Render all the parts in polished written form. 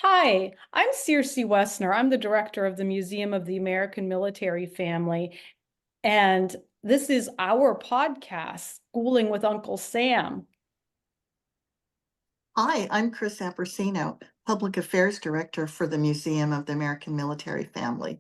Hi, I'm Circe Wessner. I'm the director of the Museum of the American Military Family, and this is our podcast, Schooling with Uncle Sam. Hi, I'm Chris Ampersino, Public Affairs Director for the Museum of the American Military Family.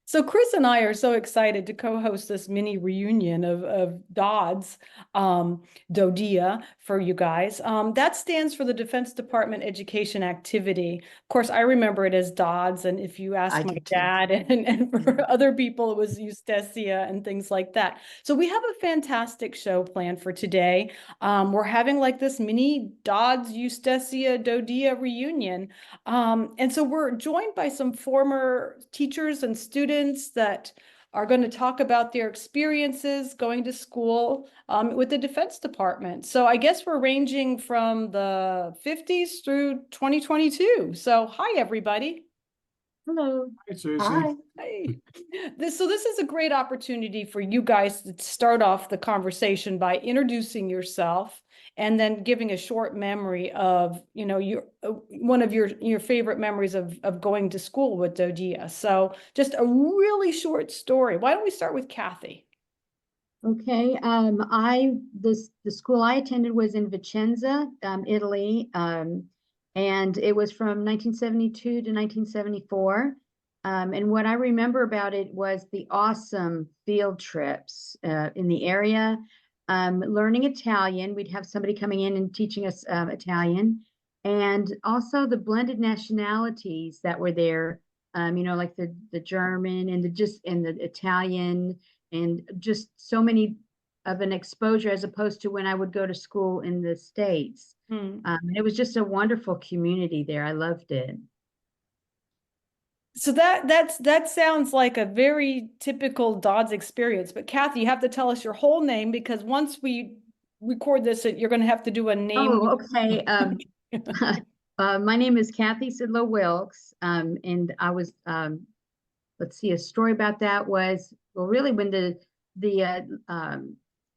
So Chris and I are so excited to co-host this mini reunion of Dodds, DODEA for you guys. That stands for the Defense Department Education Activity. Of course, I remember it as Dodds, and if you ask I my do too. dad and for other people, it was Eustacia and things like that. So we have a fantastic show planned for today. We're having like this mini Dodds, Eustacia, DODEA reunion. And so we're joined by some former teachers and students that are going to talk about their experiences going to school with the Defense Department. So I guess we're ranging from the 50s through 2022. So hi, everybody. Hello. Hi, Susie. Hi. Hey. This is a great opportunity for you guys to start off the conversation by introducing yourself and then giving a short memory of, your one of your favorite memories of going to school with DODEA. So just a really short story. Why don't we start with Kathy? Okay. The school I attended was in Vicenza, Italy, and it was from 1972 to 1974. And what I remember about it was the awesome field trips in the area. Learning Italian, we'd have somebody coming in and teaching us Italian, and also the blended nationalities that were there. Like the German and the Italian, and just so many of an exposure as opposed to when I would go to school in the States. It was just a wonderful community there. I loved it. So that sounds like a very typical Dodds experience. But Kathy, you have to tell us your whole name because once we record this, you're going to have to do a name. Oh, okay. My name is Kathy Sidlow Wilkes, and I was let's see, a story about that was, well, really when the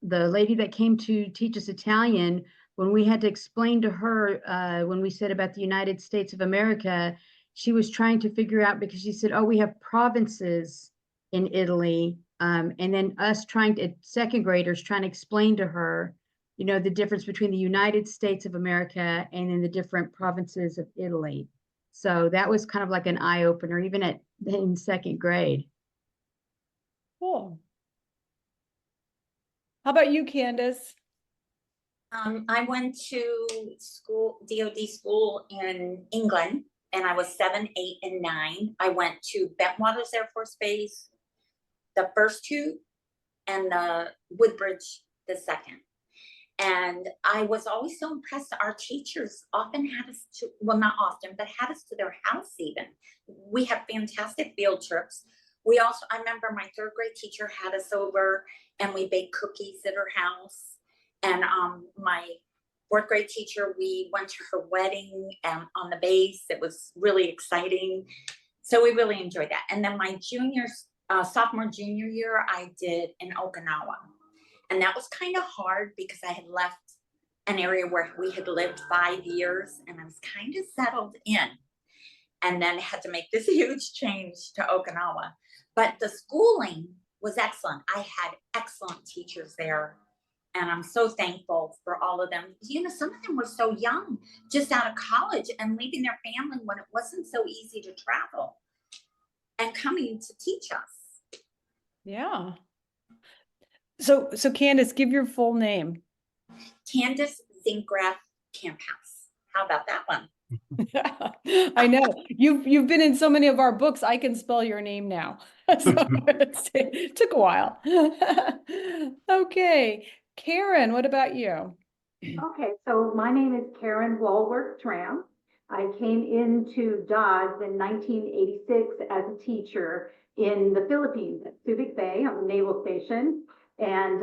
lady that came to teach us Italian, when we had to explain to her when we said about the United States of America, she was trying to figure out, because she said, oh, we have provinces in Italy, and then us trying to, second graders trying to explain to her, the difference between the United States of America and then the different provinces of Italy. So that was kind of like an eye opener, even in second grade. Cool. How about you, Candace? I went to school, DOD school in England, and I was 7, 8, and 9. I went to Bentwaters Air Force Base, the first two, and the Woodbridge, the second. And I was always so impressed. Our teachers often had us to, well, not often, but had us to their house even. We had fantastic field trips. I remember my third grade teacher had us over and we baked cookies at her house. And my fourth grade teacher, we went to her wedding on the base. It was really exciting. So we really enjoyed that. And then my sophomore, junior year, I did in Okinawa. And that was kind of hard because I had left an area where we had lived 5 years and I was kind of settled in. And then had to make this huge change to Okinawa. But the schooling was excellent. I had excellent teachers there. And I'm so thankful for all of them. Some of them were so young, just out of college and leaving their family when it wasn't so easy to travel and coming to teach us. Yeah. So Candace, give your full name. Candace Zingrath Camphouse. How about that one? I know you've been in so many of our books. I can spell your name now. So it took a while. Okay, Karen, what about you? Okay, so my name is Karen Walworth Tram. I came into Dodds in 1986 as a teacher in the Philippines at Subic Bay on the Naval Station. And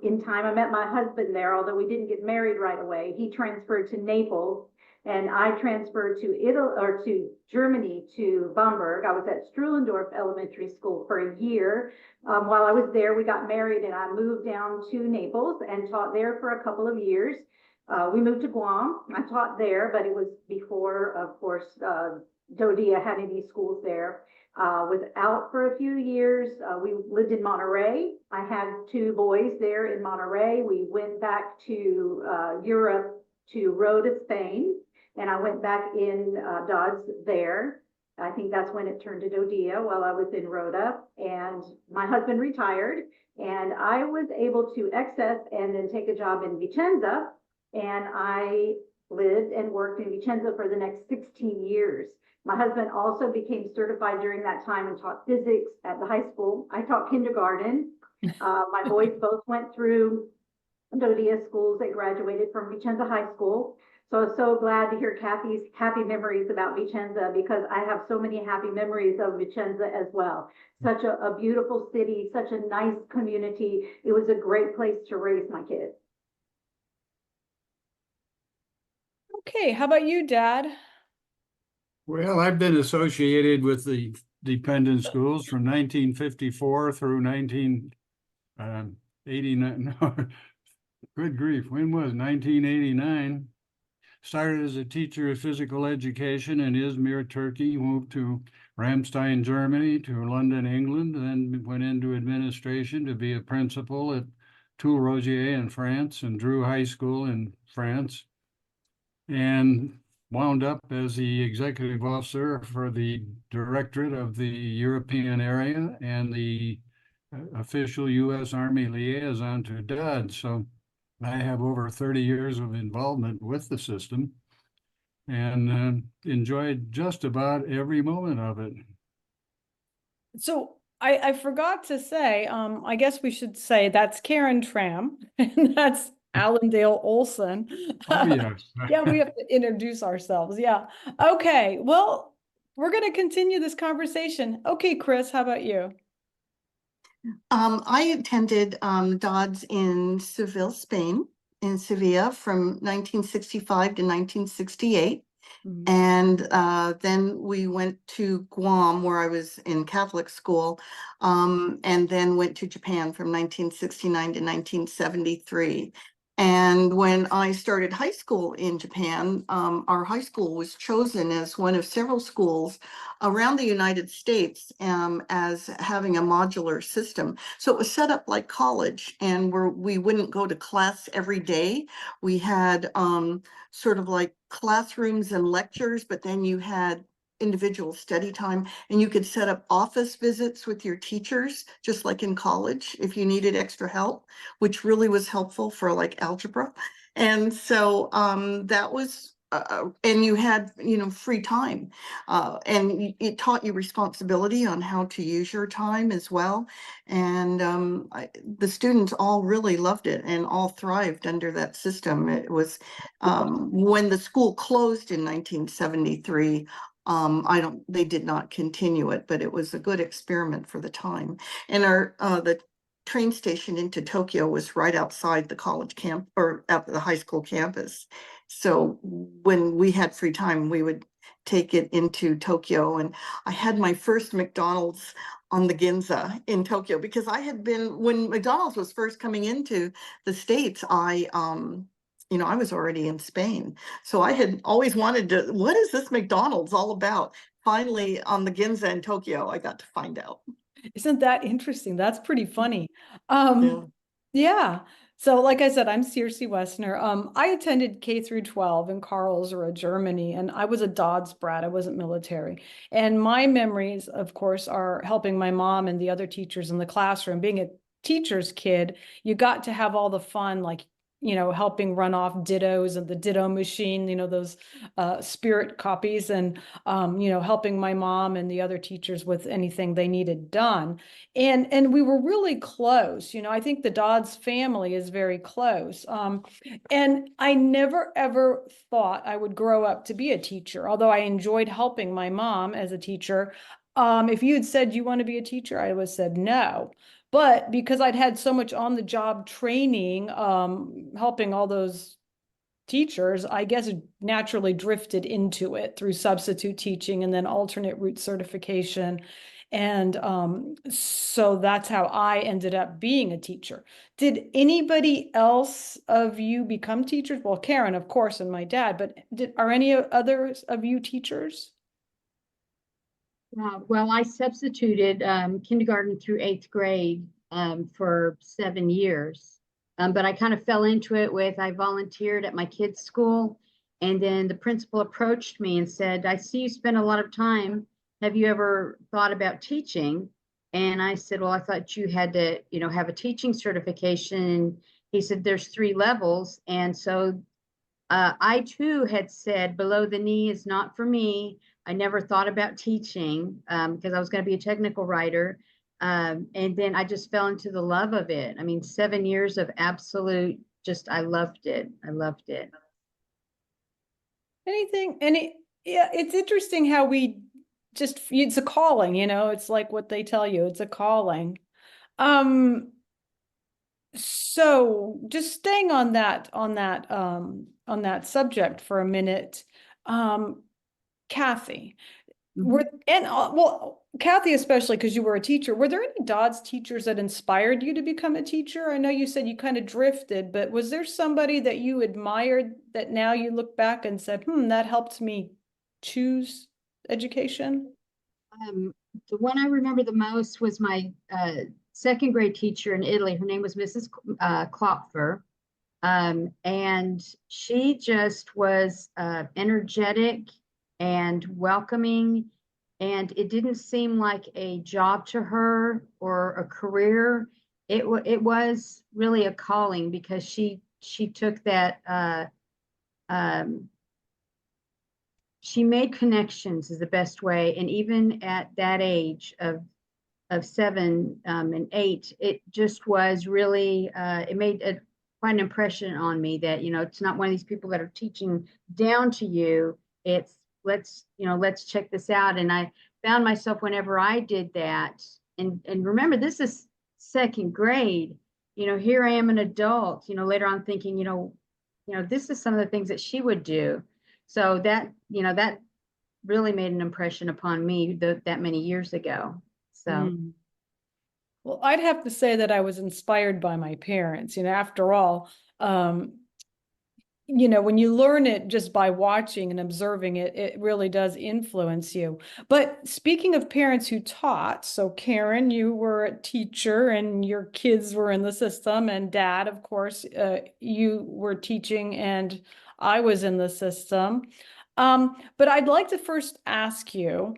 in time, I met my husband there, although we didn't get married right away. He transferred to Naples, and I transferred to Italy or to Germany, to Bamberg. I was at Struhlendorf Elementary School for a year. While I was there, we got married, and I moved down to Naples and taught there for a couple of years. We moved to Guam. I taught there, but it was before, of course, Dodia had any schools there. Was out for a few years. We lived in Monterey. I had two boys there in Monterey. We went back to Europe, to Rota, Spain, and I went back in Dodds there. I think that's when it turned to Dodia while I was in Rota, and my husband retired, and I was able to access and then take a job in Vicenza, and I lived and worked in Vicenza for the next 16 years. My husband also became certified during that time and taught physics at the high school. I taught kindergarten. My boys both went through Dodia schools. They graduated from Vicenza High School. So I was so glad to hear Kathy's happy memories about Vicenza, because I have so many happy memories of Vicenza as well. Such a beautiful city, such a nice community. It was a great place to raise my kids. Okay, how about you, Dad? Well, I've been associated with the dependent schools from 1954 through 1989. No, good grief, when was 1989? Started as a teacher of physical education in Izmir, Turkey, moved to Ramstein, Germany, to London, England, then went into administration to be a principal at Toul Rogier in France and Drew High School in France, and wound up as the executive officer for the directorate of the European area and the official U.S. Army liaison to Dodds. So I have over 30 years of involvement with the system and enjoyed just about every moment of it. So I forgot to say, I guess we should say that's Karen Tram and that's Allendale Olson. Oh, yes. Yeah, we have to introduce ourselves. Yeah. Okay. Well, we're going to continue this conversation. Okay, Chris, how about you? I attended Dodds in Seville, Spain, in Sevilla from 1965 to 1968. Mhm. And then we went to Guam, where I was in Catholic school, and then went to Japan from 1969 to 1973. And when I started high school in Japan, our high school was chosen as one of several schools around the United States as having a modular system. So it was set up like college, and we wouldn't go to class every day. We had sort of like classrooms and lectures, but then you had individual study time, and you could set up office visits with your teachers, just like in college, if you needed extra help, which really was helpful for like algebra. And so that was and you had, free time, and it taught you responsibility on how to use your time as well. And the students all really loved it and all thrived under that system. It was when the school closed in 1973. They did not continue it, but it was a good experiment for the time. And the train station into Tokyo was right outside the college camp, or at the high school campus. So when we had free time, we would take it into Tokyo. And I had my first McDonald's on the Ginza in Tokyo, because I had been, when McDonald's was first coming into the States, I was already in Spain. So I had always wanted to, what is this McDonald's all about? Finally, on the Ginza in Tokyo, I got to find out. Isn't that interesting? That's pretty funny. Yeah. Yeah. So like I said, I'm Circe Westner. I attended K through 12 in Karlsruhe, Germany, and I was a Dodds brat. I wasn't military. And my memories, of course, are helping my mom and the other teachers in the classroom. Being a teacher's kid, you got to have all the fun, like, helping run off dittos and the ditto machine, those spirit copies, and, helping my mom and the other teachers with anything they needed done. And we were really close. I think the Dodds family is very close. And I never, ever thought I would grow up to be a teacher, although I enjoyed helping my mom as a teacher. If you had said, you want to be a teacher, I would have said no. But because I'd had so much on the job training, helping all those teachers, I guess naturally drifted into it through substitute teaching and then alternate route certification. And so that's how I ended up being a teacher. Did anybody else of you become teachers? Well, Karen, of course, and my dad, but are any others of you teachers? Well, I substituted kindergarten through 8th grade for 7 years. But I kind of fell into it I volunteered at my kids' school. And then the principal approached me and said, I see you spend a lot of time. Have you ever thought about teaching? And I said, well, I thought you had to, have a teaching certification. And he said, there's 3 levels. And so I too had said below the knee is not for me. I never thought about teaching because I was going to be a technical writer. And then I just fell into the love of it. I mean, 7 years of absolute, I loved it. I loved it. Yeah, it's interesting how it's a calling, it's like what they tell you, it's a calling. So just staying on that subject for a minute, Kathy, Kathy, especially because you were a teacher, were there any Dodds teachers that inspired you to become a teacher? I know you said you kind of drifted, but was there somebody that you admired that now you look back and said, that helped me choose education? The one I remember the most was my 2nd grade teacher in Italy. Her name was Mrs. Klopfer. And she just was energetic and welcoming. And it didn't seem like a job to her or a career. It was really a calling because she took that, she made connections is the best way. And even at that age of 7 and 8, it just was really, it made quite an impression on me that, it's not one of these people that are teaching down to you. It's let's check this out. And I found myself whenever I did that, and remember, this is 2nd grade, here I am an adult, later on thinking, this is some of the things that she would do. So that, that really made an impression upon me that many years ago. So. Well, I'd have to say that I was inspired by my parents, after all, when you learn it just by watching and observing it, it really does influence you. But speaking of parents who taught, so Karen, you were a teacher and your kids were in the system, and Dad, of course, you were teaching and I was in the system. But I'd like to first ask you,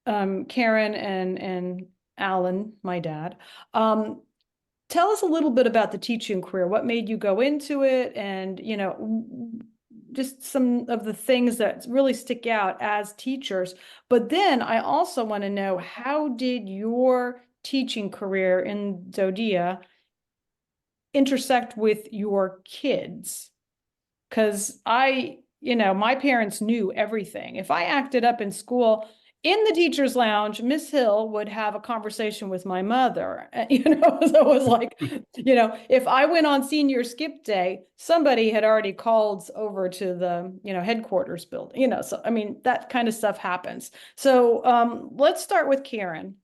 Karen and Alan, my dad, tell us a little bit about the teaching career. What made you go into it? And, just some of the things that really stick out as teachers. But then I also want to know, how did your teaching career in Zodia intersect with your kids? Because my parents knew everything. If I acted up in school, in the teacher's lounge, Miss Hill would have a conversation with my mother. So it was like, if I went on senior skip day, somebody had already called over to the, headquarters building, so, I mean, that kind of stuff happens. So let's start with Karen.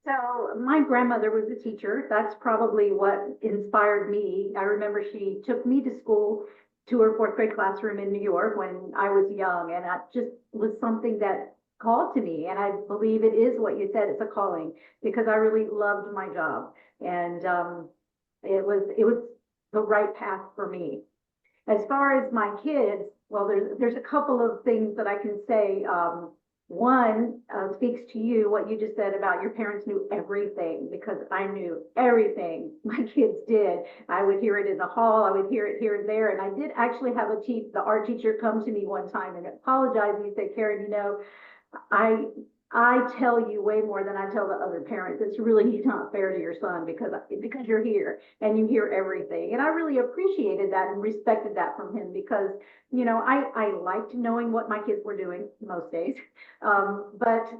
So my grandmother was a teacher. That's probably what inspired me. I remember she took me to school, to her 4th grade classroom in New York when I was young. And that just was something that called to me. And I believe it is what you said, it's a calling, because I really loved my job. And it was the right path for me. As far as my kids, well, there's a couple of things that I can say. One speaks to you, what you just said about your parents knew everything, because I knew everything my kids did. I would hear it in the hall, I would hear it here and there. And I did actually have the art teacher come to me one time and apologize. And he said, Karen, I tell you way more than I tell the other parents. It's really not fair to your son because you're here and you hear everything. And I really appreciated that and respected that from him because, I liked knowing what my kids were doing most days. But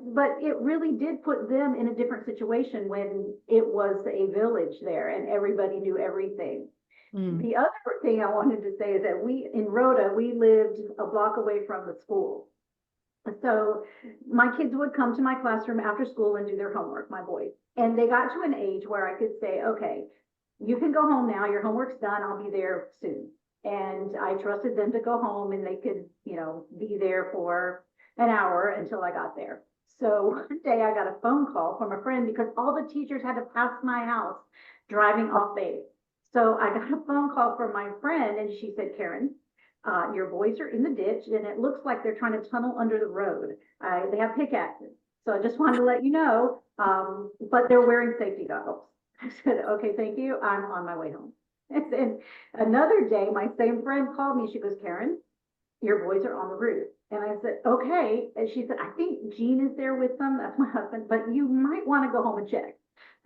it really did put them in a different situation when it was a village there and everybody knew everything. The other thing I wanted to say is that in Rhoda, we lived a block away from the school. So my kids would come to my classroom after school and do their homework, my boys. And they got to an age where I could say, okay, you can go home now. Your homework's done. I'll be there soon. And I trusted them to go home and they could, be there for an hour until I got there. So one day I got a phone call from a friend because all the teachers had to pass my house driving off base. So I got a phone call from my friend and she said, Karen, your boys are in the ditch and it looks like they're trying to tunnel under the road. They have pickaxes. So I just wanted to let you know, but they're wearing safety goggles. I said, okay, thank you. I'm on my way home. And then another day, my same friend called me. She goes, Karen, your boys are on the roof. And I said, okay. And she said, I think Gene is there with them. That's my husband, but you might want to go home and check.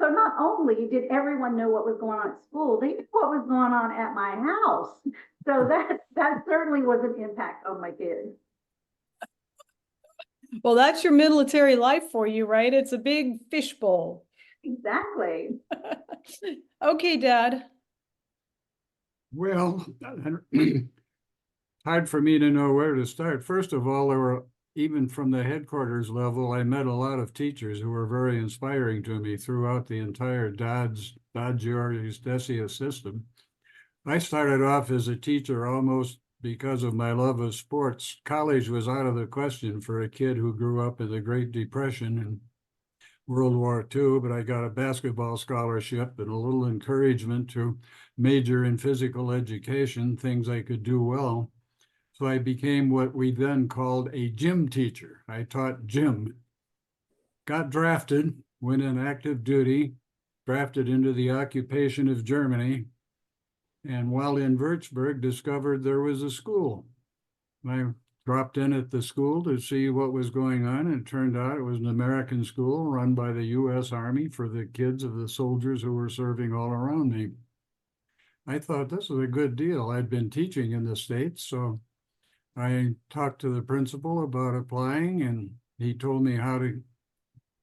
So not only did everyone know what was going on at school, they knew what was going on at my house. So that certainly was an impact on my kids. Well, that's your military life for you, right? It's a big fishbowl. Exactly. Okay, Dad. Well, hard for me to know where to start. First of all, there were, even from the headquarters level, I met a lot of teachers who were very inspiring to me throughout the entire Dodds Desia system. I started off as a teacher almost because of my love of sports. College was out of the question for a kid who grew up in the Great Depression and World War II, but I got a basketball scholarship and a little encouragement to major in physical education, things I could do well. So I became what we then called a gym teacher. I taught gym. Got drafted, went in active duty, drafted into the occupation of Germany, and while in Würzburg, discovered there was a school. I dropped in at the school to see what was going on, and it turned out it was an American school run by the U.S. Army for the kids of the soldiers who were serving all around me. I thought this was a good deal. I'd been teaching in the States, so I talked to the principal about applying, and he told me how to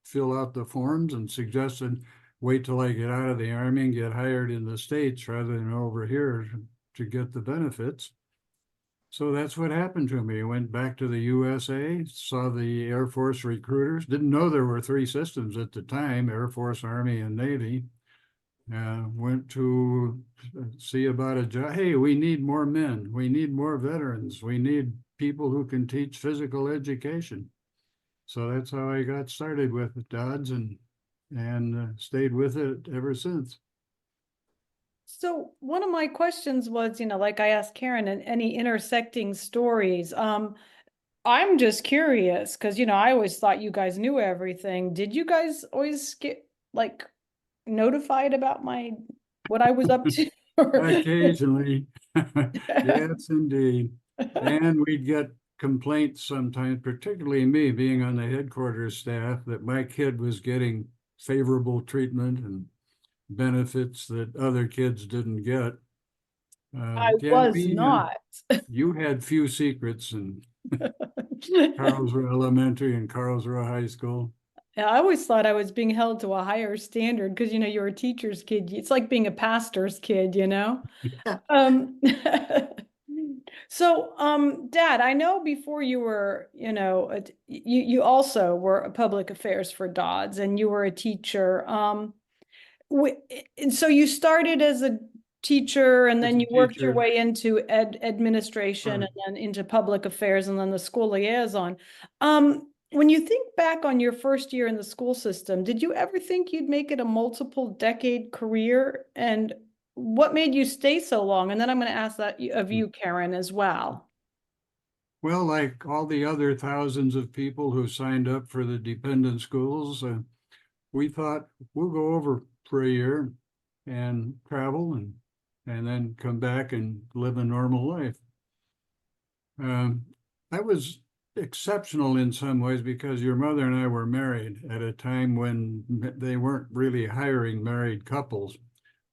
fill out the forms and suggested wait till I get out of the Army and get hired in the States rather than over here to get the benefits. So that's what happened to me. I went back to the USA, saw the Air Force recruiters, didn't know there were three systems at the time, Air Force, Army, and Navy. Went to see about a job. Hey, we need more men. We need more veterans. We need people who can teach physical education. So that's how I got started with Dodds and stayed with it ever since. So one of my questions was, like I asked Karen, and any intersecting stories. I'm just curious because, I always thought you guys knew everything. Did you guys always get notified about what I was up to? Occasionally, yes, indeed. And we'd get complaints sometimes, particularly me being on the headquarters staff, that my kid was getting favorable treatment and benefits that other kids didn't get. I was not. You had few secrets in Carlsruhe Elementary and Carlsruhe High School. Yeah, I always thought I was being held to a higher standard because, you're a teacher's kid. It's like being a pastor's kid, Yeah. So, Dad, I know before you were, you also were a public affairs for Dodds and you were a teacher. And so you started as a teacher and then you worked your way into administration and then into public affairs and then the school liaison. When you think back on your first year in the school system, did you ever think you'd make it a multiple decade career? And what made you stay so long? And then I'm going to ask that of you, Karen, as well. Well, like all the other thousands of people who signed up for the dependent schools, we thought we'll go over for a year and travel and then come back and live a normal life. I was exceptional in some ways because your mother and I were married at a time when they weren't really hiring married couples,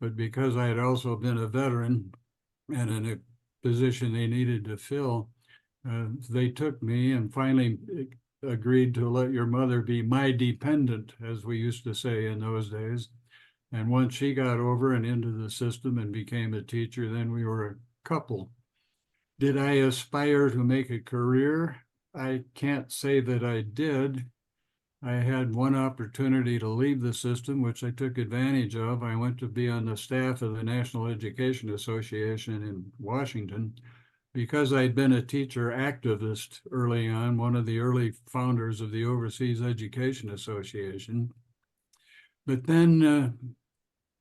but because I had also been a veteran and in a position they needed to fill, they took me and finally agreed to let your mother be my dependent, as we used to say in those days. And once she got over and into the system and became a teacher, then we were a couple. Did I aspire to make a career? I can't say that I did. I had one opportunity to leave the system, which I took advantage of. I went to be on the staff of the National Education Association in Washington because I'd been a teacher activist early on, one of the early founders of the Overseas Education Association. But then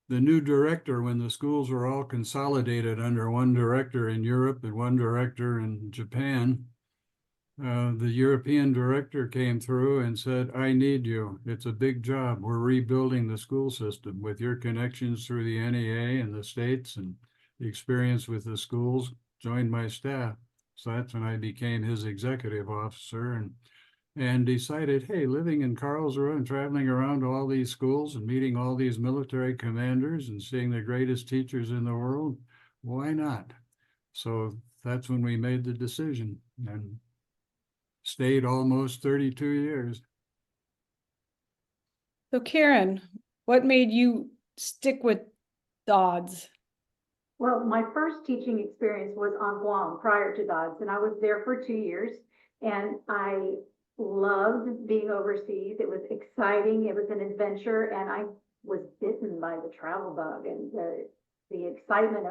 the new director, when the schools were all consolidated under one director in Europe and one director in Japan, the European director came through and said, I need you. It's a big job. We're rebuilding the school system with your connections through the NEA and the states and the experience with the schools. Joined my staff. So that's when I became his executive officer and decided, hey, living in Karlsruhe and traveling around to all these schools and meeting all these military commanders and seeing the greatest teachers in the world, why not? So that's when we made the decision and stayed almost 32 years. So Karen, what made you stick with Dodds? Well, my first teaching experience was on Guam prior to Dodds, and I was there for 2 years, and I loved being overseas. It was exciting. It was an adventure, and I was bitten by the travel bug and the excitement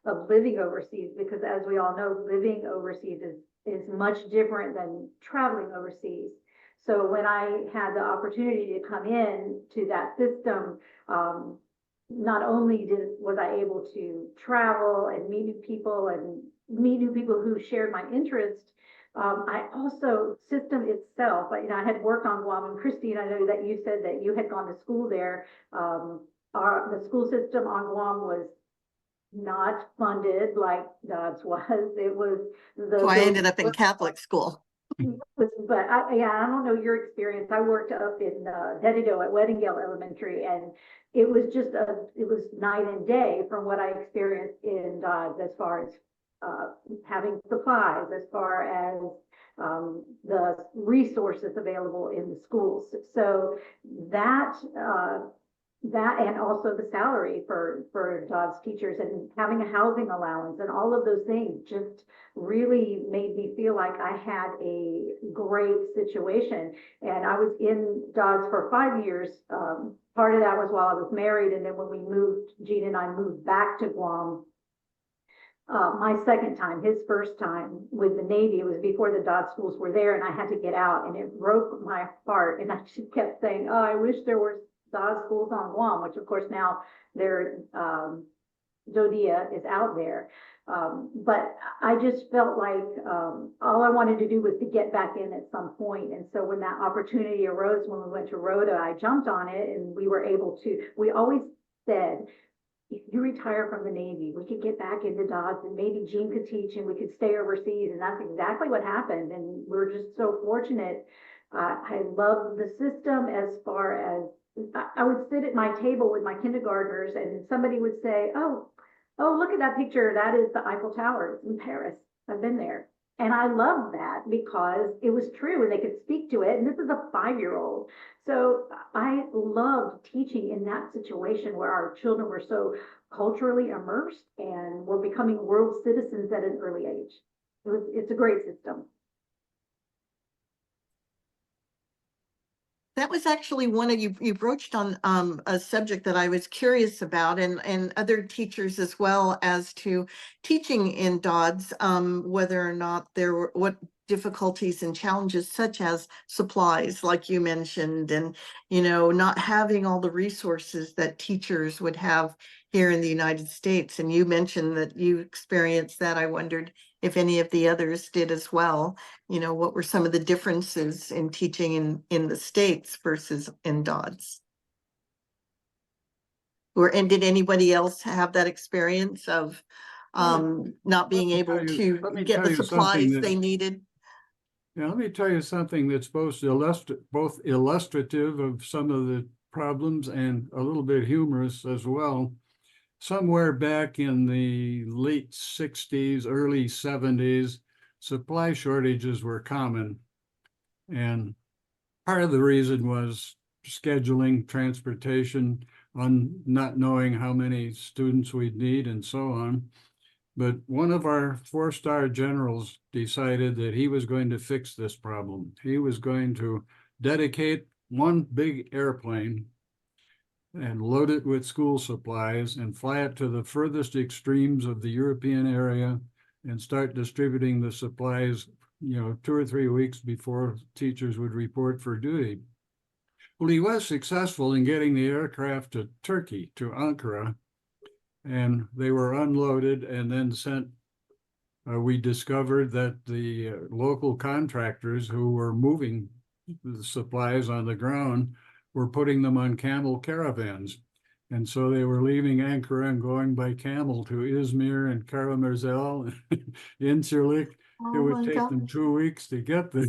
of living overseas, because as we all know, living overseas is much different than traveling overseas. So when I had the opportunity to come in to that system, not only was I able to travel and meet new people who shared my interest, I also, system itself, I had worked on Guam, and Christine, I know that you said that you had gone to school there. The school system on Guam was not funded like Dodds was. It was So I ended up in Catholic school. But I don't know your experience. I worked up in Dedido at Weddingale Elementary, and it was it was night and day from what I experienced in Dodds, as far as having supplies, as far as the resources available in the schools. So that and also the salary for Dodds teachers, and having a housing allowance and all of those things just really made me feel like I had a great situation. And I was in Dodds for 5 years. Part of that was while I was married, and then when we moved, Gene and I moved back to Guam. My second time, his first time with the Navy, it was before the Dodds schools were there, and I had to get out, and it broke my heart. And I just kept saying, oh, I wish there were Dodds schools on Guam, which of course now they're Dodia is out there. But I just felt like all I wanted to do was to get back in at some point. And so when that opportunity arose, when we went to Rhoda, I jumped on it, and we were able to, we always said, if you retire from the Navy, we could get back into Dodds, and maybe Gene could teach and we could stay overseas. And that's exactly what happened. And we're just so fortunate. I love the system. As far as I would sit at my table with my kindergartners, and somebody would say, oh, look at that picture. That is the Eiffel Tower. It's in Paris. I've been there. And I love that because it was true and they could speak to it. And this is a 5-year-old. So I loved teaching in that situation where our children were so culturally immersed and were becoming world citizens at an early age. It's a great system. That was actually one of you broached on a subject that I was curious about, and other teachers as well, as to teaching in Dodds, whether or not there were what difficulties and challenges, such as supplies, like you mentioned, and not having all the resources that teachers would have here in the United States. And you mentioned that you experienced that. I wondered if any of the others did as well. What were some of the differences in teaching in the States versus in Dodds? And did anybody else have that experience of not being able to get the supplies they needed? Yeah, let me tell you something that's both illustrative of some of the problems and a little bit humorous as well. Somewhere back in the late 60s, early 70s, supply shortages were common. And part of the reason was scheduling, transportation, on not knowing how many students we'd need and so on. But one of our 4-star generals decided that he was going to fix this problem. He was going to dedicate one big airplane and load it with school supplies and fly it to the furthest extremes of the European area and start distributing the supplies, 2 or 3 weeks before teachers would report for duty. Well, he was successful in getting the aircraft to Turkey, to Ankara, and they were unloaded and then sent. We discovered that the local contractors who were moving the supplies on the ground were putting them on camel caravans. And so they were leaving Ankara and going by camel to Izmir and Karamürsel and Incirlik. It Oh would my take them gosh, 2 weeks to get there.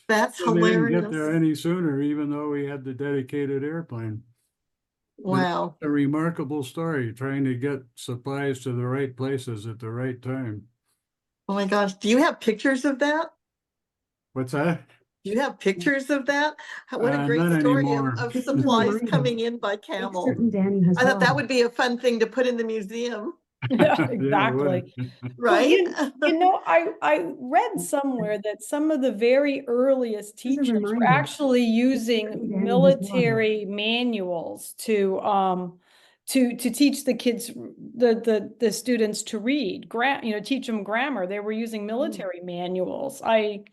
that's And they didn't get there hilarious. any sooner, even though we had the dedicated airplane. But Wow. a remarkable story, trying to get supplies to the right places at the right time. Oh my gosh, do you have pictures of that? What's that? Do you have pictures of that? What a great Not story anymore. of Just as a supplies reminder, coming in by Make camel. certain Danny has I thought that well. would be a fun thing to put in the museum, Yeah, Yeah, it exactly. would. Well, right? I read somewhere that some of the very earliest Just as a teachers were reminder, actually certain using Danny has well. military manuals to teach the kids the students to read, teach them grammar. They were using military manuals. I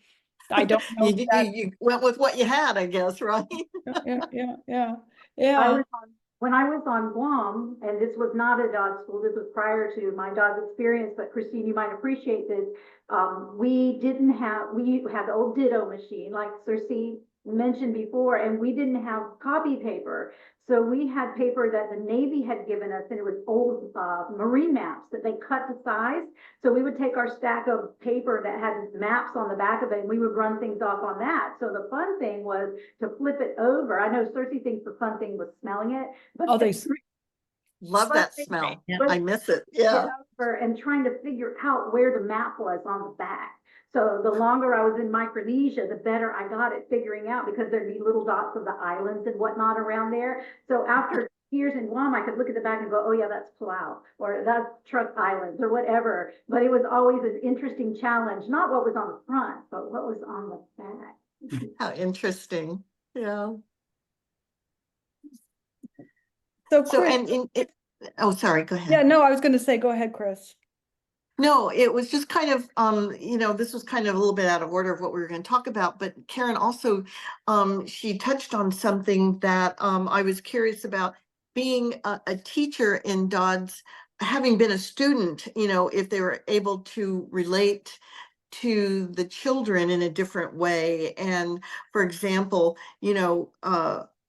don't know if that. You went with what you had, I guess, right? Yeah. When I was on Guam, and this was not a Dodds school, this was prior to my Dodds experience, but Christine, you might appreciate this. We had the old Ditto machine, like Cersei mentioned before, and we didn't have copy paper. So we had paper that the Navy had given us, and it was old marine maps that they cut to size. So we would take our stack of paper that had maps on the back of it, and we would run things off on that. So the fun thing was to flip it over. I know Cersei thinks the fun thing was smelling it, but Oh, Love that smell. I miss it. Yeah. over and trying to figure out where the map was on the back. So the longer I was in Micronesia, the better I got at figuring out, because there'd be little dots of the islands and whatnot around there. So after years in Guam, I could look at the back and go, oh yeah, that's Palau, or that's Truk Islands, or whatever. But it was always an interesting challenge, not what was on the front, but what was on the back. How interesting. Yeah. So So, Chris, and oh, sorry, go ahead. yeah, no, I was going to say, go ahead, Chris. No, it was just kind of, this was kind of a little bit out of order of what we were going to talk about, but Karen also, she touched on something that I was curious about, being a teacher in Dodds, having been a student, if they were able to relate to the children in a different way. And for example,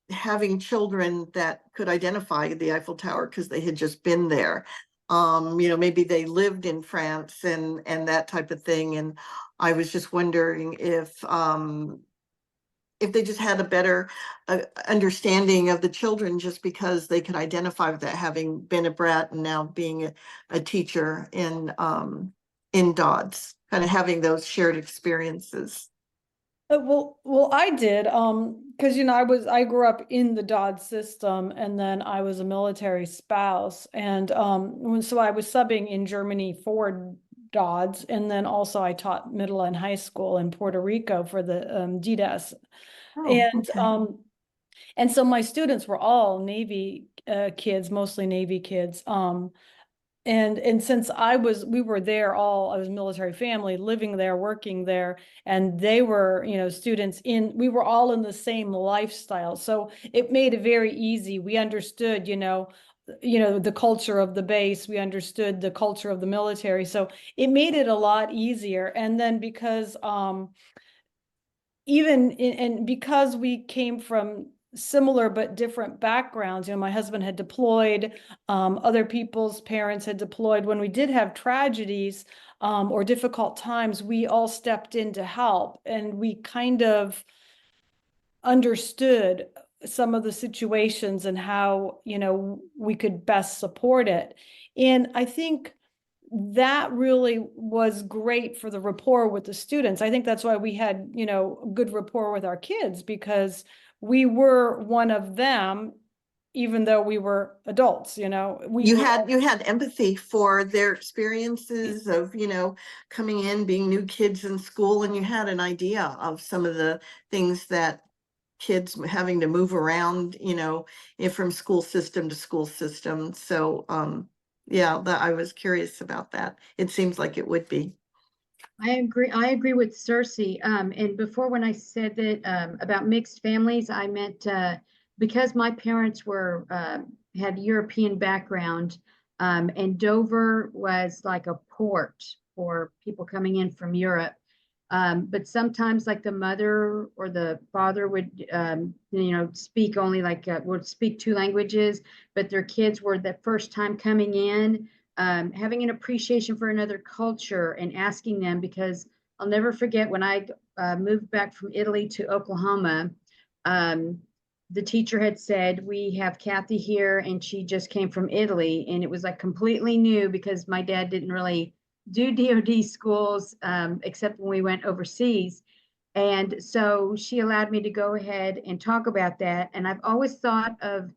having children that could identify the Eiffel Tower because they had just been there. Maybe they lived in France and that type of thing. And I was just wondering if they just had a better understanding of the children, just because they could identify with that, having been a Brat and now being a teacher in Dodds, kind of having those shared experiences. Well, I did, because I grew up in the Dodds system, and then I was a military spouse, and so I was subbing in Germany for Dodds, and then also I taught middle and high school in Puerto Rico for the DDS, and so my students were all Navy kids, mostly Navy kids. And since we were there all, I was military family, living there, working there, and they were, students we were all in the same lifestyle. So it made it very easy. We understood, the culture of the base, we understood the culture of the military. So it made it a lot easier. And then because, because we came from similar but different backgrounds, my husband had deployed, other people's parents had deployed. When we did have tragedies or difficult times, we all stepped in to help, and we kind of understood some of the situations and how we could best support it. And I think that really was great for the rapport with the students. I think that's why we had, good rapport with our kids, because we were one of them even though we were adults, we You were- had empathy for their experiences of, coming in, being new kids in school, and you had an idea of some of the things that kids having to move around, if from school system to school system. So, yeah, I was curious about that. It seems like it would be. I agree with Cersei. And before, when I said that about mixed families, I meant because my parents were had European background, and Dover was like a port for people coming in from Europe. But sometimes, like, the mother or the father would, speak only would speak two languages, but their kids were the first time coming in, having an appreciation for another culture and asking them, because I'll never forget when I moved back from Italy to Oklahoma. The teacher had said, "We have Kathy here, and she just came from Italy," and it was like completely new because my dad didn't really do DoD schools except when we went overseas. And so she allowed me to go ahead and talk about that. And I've always thought of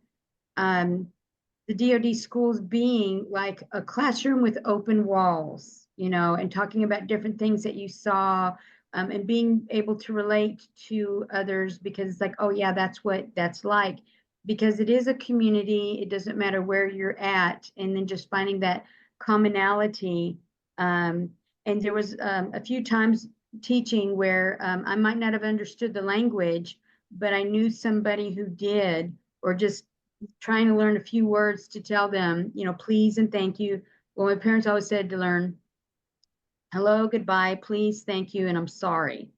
the DoD schools being like a classroom with open walls, and talking about different things that you saw, and being able to relate to others, because it's like, oh yeah, that's what that's like, because it is a community. It doesn't matter where you're at, and then just finding that commonality. And there was a few times teaching where I might not have understood the language, but I knew somebody who did, or just trying to learn a few words to tell them, please and thank you. Well, my parents always said to learn hello, goodbye, please, thank you, and I'm sorry.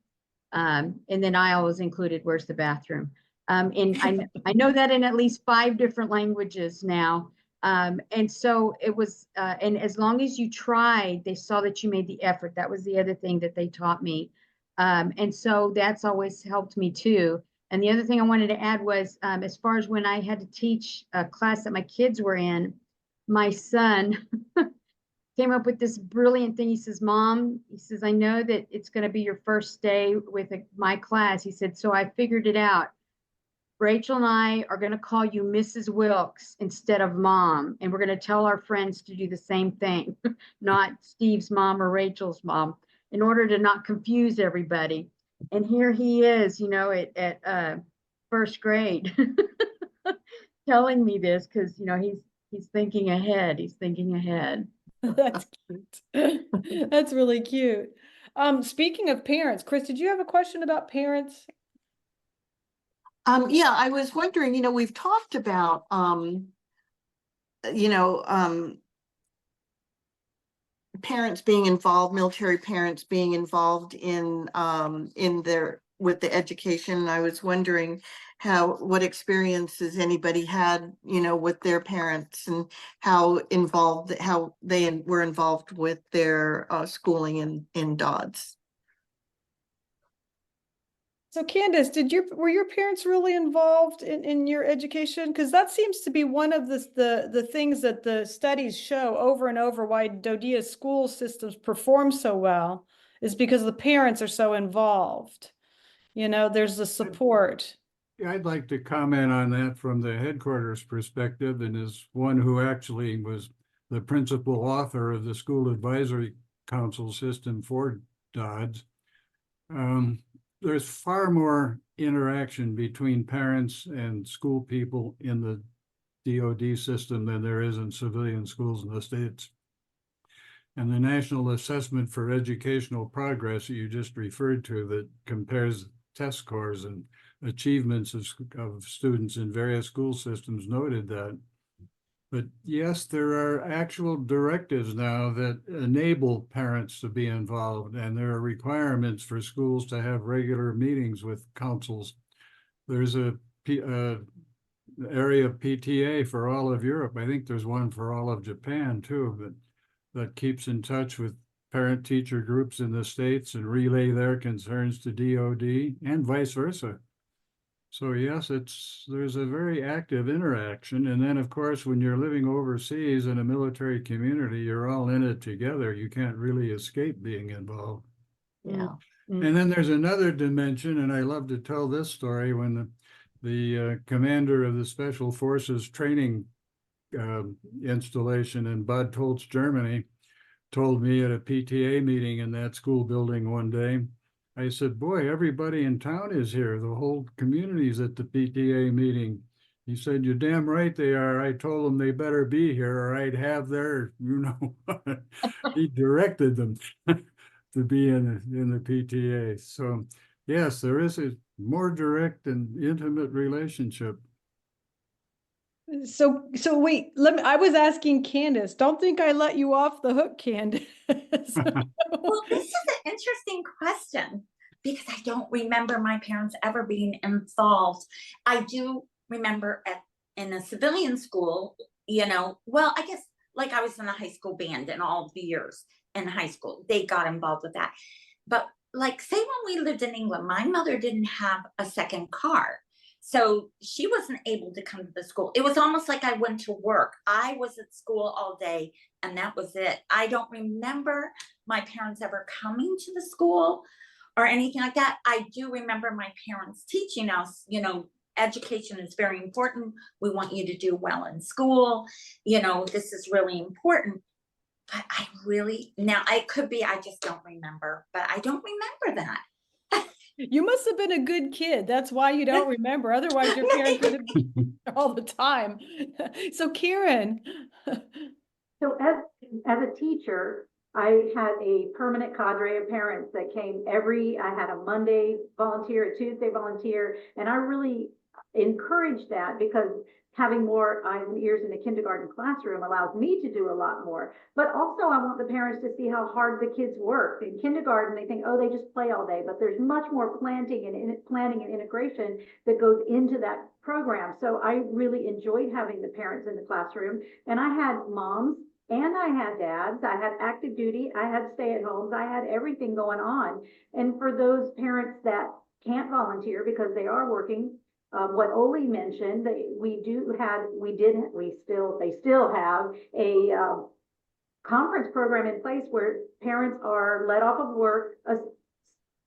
And then I always included, where's the bathroom? And I know that in at least 5 different languages now. And so it was, and as long as you tried, they saw that you made the effort. That was the other thing that they taught me. And so that's always helped me too. And the other thing I wanted to add was, as far as when I had to teach a class that my kids were in, my son came up with this brilliant thing. He says, "Mom," he says, "I know that it's going to be your first day with my class." He said, "So I figured it out. Rachel and I are going to call you Mrs. Wilkes instead of Mom. And we're going to tell our friends to do the same thing, not Steve's mom or Rachel's mom, in order to not confuse everybody." And here he is, at first grade, telling me this, because, he's thinking ahead. He's thinking ahead. That's cute. That's really cute. Speaking of parents, Chris, did you have a question about parents? Yeah, I was wondering, we've talked about, parents being involved, military parents being involved in with the education. And I was wondering what experiences anybody had, with their parents, and how they were involved with their schooling in Dodds. So Candace, were your parents really involved in your education? Because that seems to be one of the things that the studies show over and over, why DoDEA school systems perform so well, is because the parents are so involved. There's the support. Yeah, I'd like to comment on that from the headquarters perspective, and as one who actually was the principal author of the School Advisory Council system for Dodds. There's far more interaction between parents and school people in the DoD system than there is in civilian schools in the States. And the National Assessment for Educational Progress that you just referred to, that compares test scores and achievements of students in various school systems, noted that. But yes, there are actual directives now that enable parents to be involved, and there are requirements for schools to have regular meetings with councils. There's a area of PTA for all of Europe. I think there's one for all of Japan too, that keeps in touch with parent-teacher groups in the States and relay their concerns to DoD and vice versa. So yes, there's a very active interaction. And then of course, when you're living overseas in a military community, you're all in it together. You can't really escape being involved. Yeah. And then there's another dimension, and I love to tell this story. When the commander of the Special Forces training installation in Bad Tolz, Germany, told me at a PTA meeting in that school building one day. I said, boy, everybody in town is here. The whole community's at the PTA meeting. He said, you're damn right they are. I told them they better be here or I'd have their, he directed them to be in the PTA. So yes, there is a more direct and intimate relationship. So wait, I was asking Candace, don't think I let you off the hook, Candace. Well, this is an interesting question because I don't remember my parents ever being involved. I do remember in a civilian school, well, I guess like I was in a high school band and all the years in high school, they got involved with that. But like, say when we lived in England, my mother didn't have a second car. So she wasn't able to come to the school. It was almost like I went to work. I was at school all day and that was it. I don't remember my parents ever coming to the school or anything like that. I do remember my parents teaching us, education is very important. We want you to do well in school. This is really important. But now it could be, I just don't remember, but I don't remember that. You must have been a good kid. That's why you don't remember. Otherwise, your parents would have been all the time. So Karen. So as a teacher, I had a permanent cadre of parents that came I had a Monday volunteer, a Tuesday volunteer, and I really encouraged that because having more eyes and ears in the kindergarten classroom allows me to do a lot more. But also I want the parents to see how hard the kids work. In kindergarten, they think, oh, they just play all day, but there's much more planning and integration that goes into that program. So I really enjoyed having the parents in the classroom, and I had moms and I had dads, I had active duty, I had stay-at-homes, I had everything going on. And for those parents that can't volunteer because they are working, what Oli mentioned, they still have a conference program in place where parents are let off of work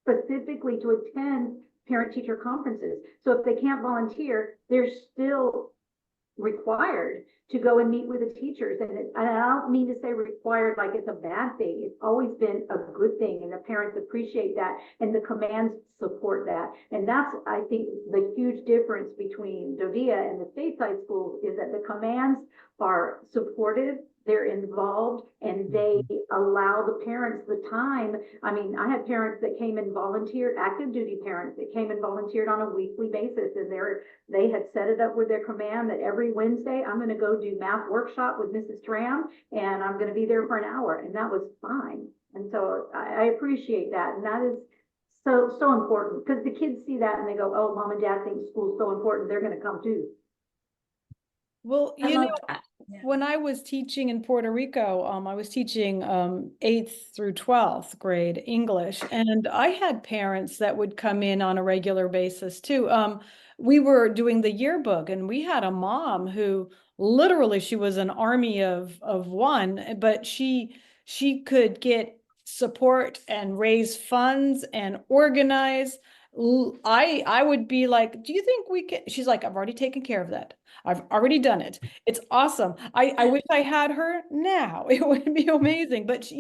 specifically to attend parent-teacher conferences. So if they can't volunteer, they're still required to go and meet with the teachers. And I don't mean to say required like it's a bad thing. It's always been a good thing, and the parents appreciate that, and the commands support that. And that's, I think, the huge difference between Dodia and the stateside schools is that the commands are supportive, they're involved, and they allow the parents the time. I mean, I had parents that came and volunteered, active duty parents that came and volunteered on a weekly basis, and they had set it up with their command that every Wednesday I'm going to go do math workshop with Mrs. Tram, and I'm going to be there for an hour, and that was fine. And so I appreciate that, and that is so important, because the kids see that and they go, oh, mom and dad think school's so important, they're going to come too. Well, I love that. Yeah. when I was teaching in Puerto Rico, I was teaching 8th through 12th grade English, and I had parents that would come in on a regular basis too. We were doing the yearbook, and we had a mom who literally, she was an army of one, but she could get support and raise funds and organize. I would be like, do you think we can? She's like, I've already taken care of that. I've already done it. It's awesome. I wish I had her now. It would be amazing. But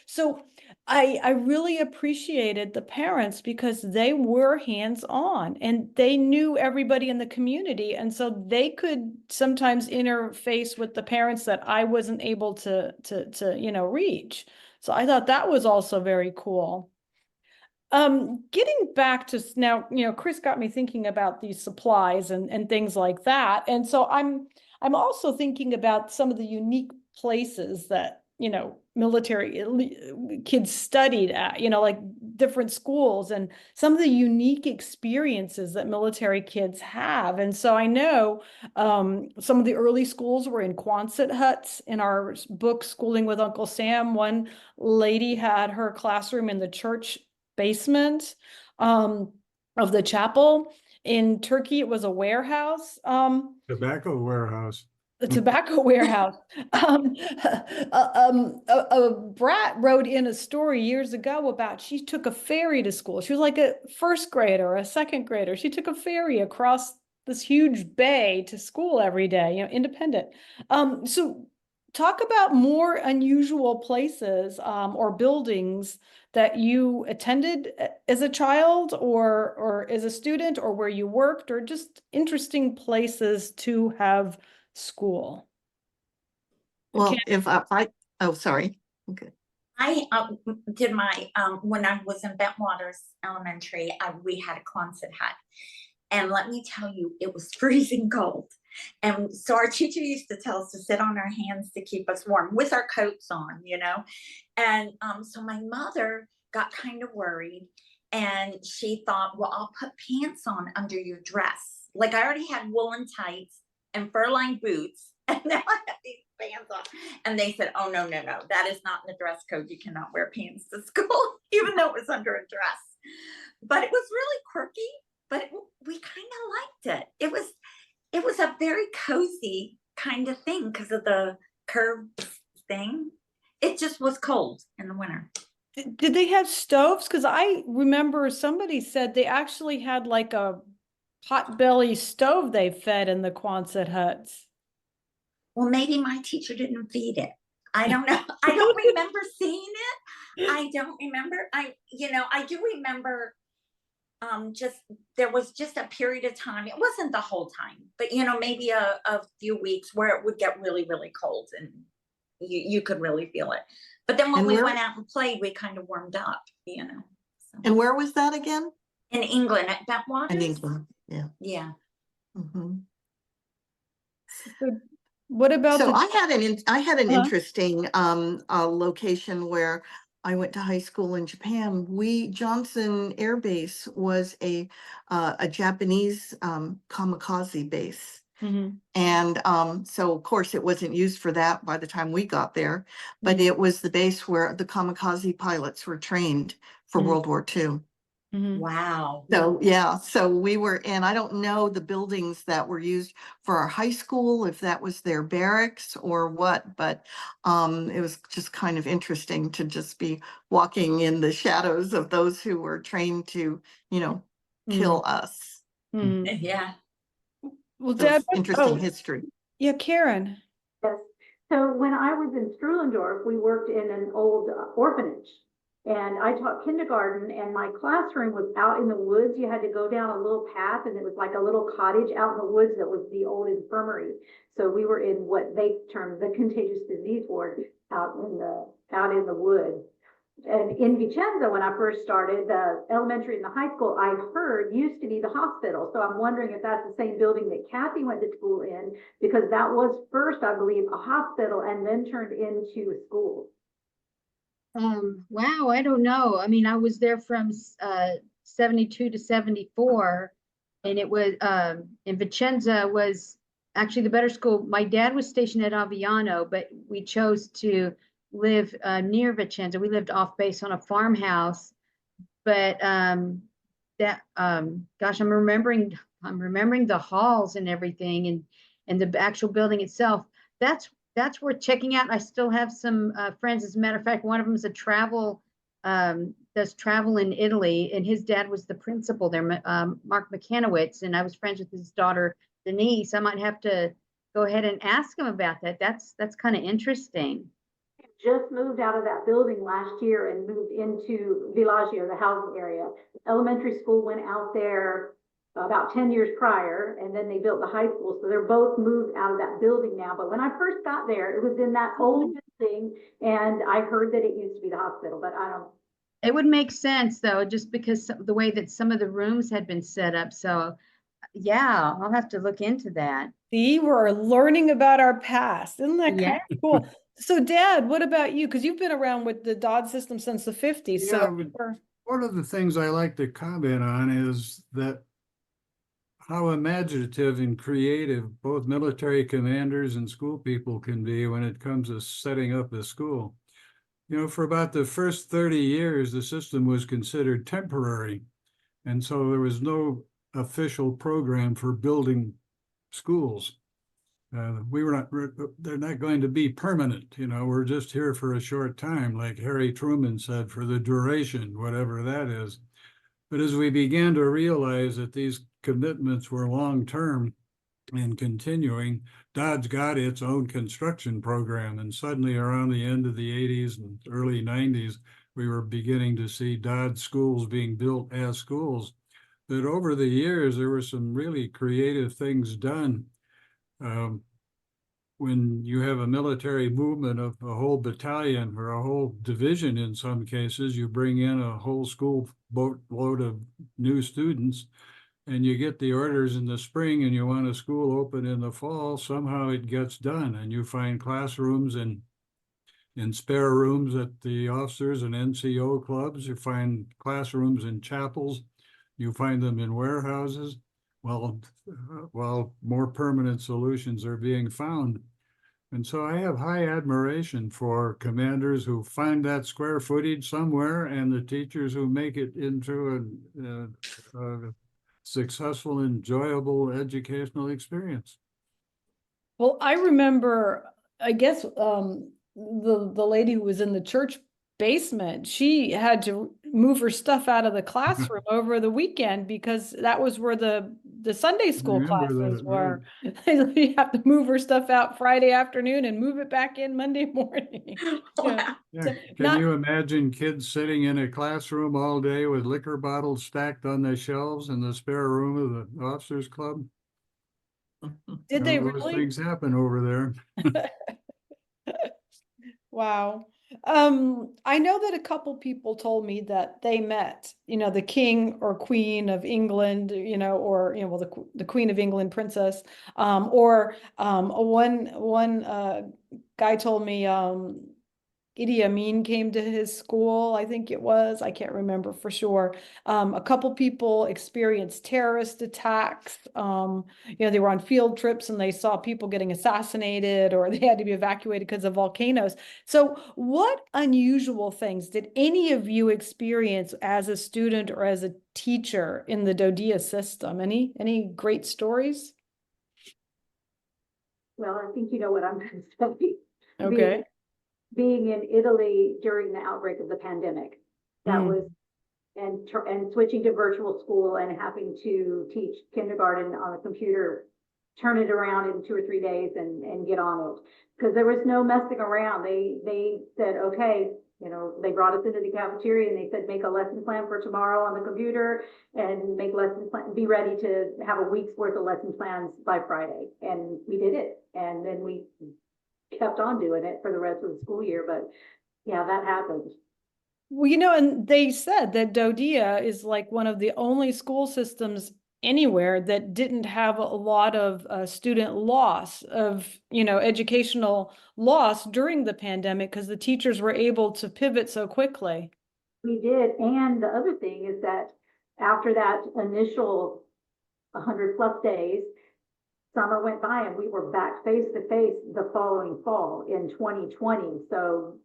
so I really appreciated the parents because they were hands-on and they knew everybody in the community. And so they could sometimes interface with the parents that I wasn't able to reach. So I thought that was also very cool. Getting back to now, Chris got me thinking about these supplies and things like that. And so I'm also thinking about some of the unique places that, military kids studied at, like different schools and some of the unique experiences that military kids have. And so I know some of the early schools were in Quonset huts. In our book, Schooling with Uncle Sam, one lady had her classroom in the church basement of the chapel. In Turkey, it was a warehouse. Tobacco warehouse. The tobacco warehouse. A Brat wrote in a story years ago about she took a ferry to school. She was like a first grader or a second grader. She took a ferry across this huge bay to school every day, you know, independent. So talk about more unusual places, or buildings that you attended as a child or as a student, or where you worked, or just interesting places to have school. Well, Okay. if oh, sorry. Okay. I did my, when I was in Bentwaters Elementary, we had a Quonset hut. And let me tell you, it was freezing cold. And so our teacher used to tell us to sit on our hands to keep us warm with our coats on, you know. And so my mother got kind of worried, and she thought, well, I'll put pants on under your dress. Like I already had woolen tights and fur-lined boots, and now I have these pants on. And they said, oh, no, no, no, that is not in the dress code. You cannot wear pants to school, even though it was under a dress. But it was really quirky, but we kind of liked it. It was a very cozy kind of thing because of the curved thing. It just was cold in the winter. Did they have stoves? Because I remember somebody said they actually had like a potbelly stove they fed in the Quonset huts. Well, maybe my teacher didn't feed it. I don't know. I don't remember seeing it. I don't remember. I do remember just there was just a period of time. It wasn't the whole time, but maybe a few weeks where it would get really, really cold and you could really feel it. But then when we went out and played, we kind of warmed up, So. And where was that again? In England, at Bentwaters. In England, yeah. Yeah. Mm-hmm. What about So the- I had an Uh-huh. interesting location where I went to high school in Japan. Johnson Air Base was a Japanese kamikaze base. Mhm. And so of course it wasn't used for that by the time we got there, but Mhm. it was the base where the kamikaze pilots were trained for Mhm. World War II. Mhm. Wow. So yeah, so we were in, I don't know the buildings that were used for our high school, if that was their barracks or what, but it was just kind of interesting to just be walking in the shadows of those who were trained to, kill us. Mhm. Yeah. Well, So it's Deb, interesting history. yeah, Karen. Yes. So when I was in Strulendorf, we worked in an old orphanage. And I taught kindergarten, and my classroom was out in the woods. You had to go down a little path, and it was like a little cottage out in the woods that was the old infirmary. So we were in what they termed the contagious disease ward out in the woods. And in Vicenza, when I first started, the elementary and the high school, I heard used to be the hospital. So I'm wondering if that's the same building that Kathy went to school in, because that was first, I believe, a hospital and then turned into a school. Wow, I don't know. I mean, I was there from 72 to 74, and it was in Vicenza was actually the better school. My dad was stationed at Aviano, but we chose to live near Vicenza. We lived off base on a farmhouse, but gosh, I'm remembering the halls and everything, and the actual building itself. That's worth checking out. I still have some friends. As a matter of fact, one of them is does travel in Italy, and his dad was the principal there, Mark McKenowitz, and I was friends with his daughter Denise. I might have to go ahead and ask him about that. That's kind of interesting. Just moved out of that building last year and moved into Villaggio, the housing area. Elementary school went out there about 10 years prior, and then they built the high school. So they're both moved out of that building now. But when I first got there, it was in that old building, and I heard that it used to be the hospital, but I don't. It would make sense though, just because the way that some of the rooms had been set up. So yeah, I'll have to look into that. See, we're learning about our past. Isn't that kind Yeah. of cool? So Dad, what about you? Because you've been around with the Dodds system since the 50s. Yeah, So but one of the things I like to comment on is that how imaginative and creative both military commanders and school people can be when it comes to setting up a school. For about the first 30 years, the system was considered temporary. And so there was no official program for building schools. They're not going to be permanent. We're just here for a short time, like Harry Truman said, for the duration, whatever that is. But as we began to realize that these commitments were long-term and continuing, Dodds got its own construction program. And suddenly around the end of the 80s and early 90s, we were beginning to see Dodds schools being built as schools. But over the years, there were some really creative things done. When you have a military movement of a whole battalion or a whole division, in some cases, you bring in a whole school boatload of new students, and you get the orders in the spring and you want a school open in the fall, somehow it gets done. And you find classrooms and in spare rooms at the officers and NCO clubs. You find classrooms in chapels. You find them in warehouses. While more permanent solutions are being found. And so I have high admiration for commanders who find that square footage somewhere and the teachers who make it into a successful, enjoyable educational experience. Well, I remember, I guess, the lady who was in the church basement, she had to move her stuff out of the classroom over the weekend because that was where the Sunday school classes were. You have to move her stuff out Friday afternoon and move it back in Monday morning. Yeah. Yeah. So Can you imagine kids sitting in a classroom all day with liquor bottles stacked on the shelves in the spare room of the officers club? Did they Those really? things happen over there. Wow. I know that a couple people told me that they met, the king or queen of England, or, well, the Queen of England princess, or one guy told me Idi Amin came to his school, I think it was, I can't remember for sure. A couple people experienced terrorist attacks. They were on field trips and they saw people getting assassinated or they had to be evacuated because of volcanoes. So what unusual things did any of you experience as a student or as a teacher in the DoDEA system? Any great stories? Well, I think you know what I'm going to say. Okay. Being in Italy during the outbreak of the pandemic, that was, and switching to virtual school and having to teach kindergarten on a computer, turn it around in 2 or 3 days and get on it. Because there was no messing around. They said, okay, they brought us into the cafeteria and they said, make a lesson plan for tomorrow on the computer and make lesson plan, be ready to have a week's worth of lesson plans by Friday. And we did it. And then we kept on doing it for the rest of the school year, but yeah, that happened. Well, and they said that DoDEA is like one of the only school systems anywhere that didn't have a lot of student loss of, educational loss during the pandemic because the teachers were able to pivot so quickly. We did, and the other thing is that after that initial 100+ days, summer went by and we were back face to face the following fall in 2020. So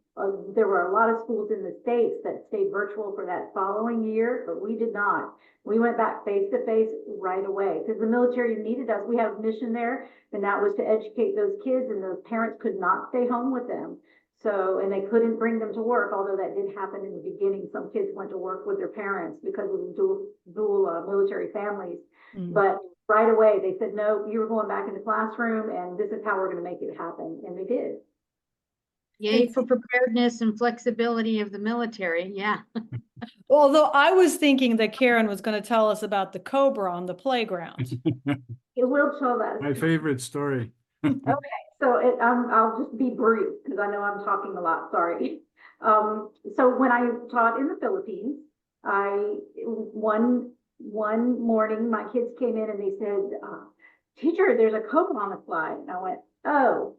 there were a lot of schools in the States that stayed virtual for that following year, but we did not. We went back face to face right away because the military needed us. We have a mission there, and that was to educate those kids, and those parents could not stay home with them. So, and they couldn't bring them to work, although that did happen in the beginning. Some kids went to work with their parents because of the dual military families. But right away, they said, no, you're going back in the classroom, and this is how we're going to make it happen. And they did. Yay for preparedness and flexibility of the military. Yeah. Although I was thinking that Karen was going to tell us about the cobra on the playground. It will show us. My favorite story. Okay, so I'll just be brief because I know I'm talking a lot. Sorry. So when I taught in the Philippines, one morning my kids came in and they said, "Teacher, there's a cobra on the slide." And I went, "Oh,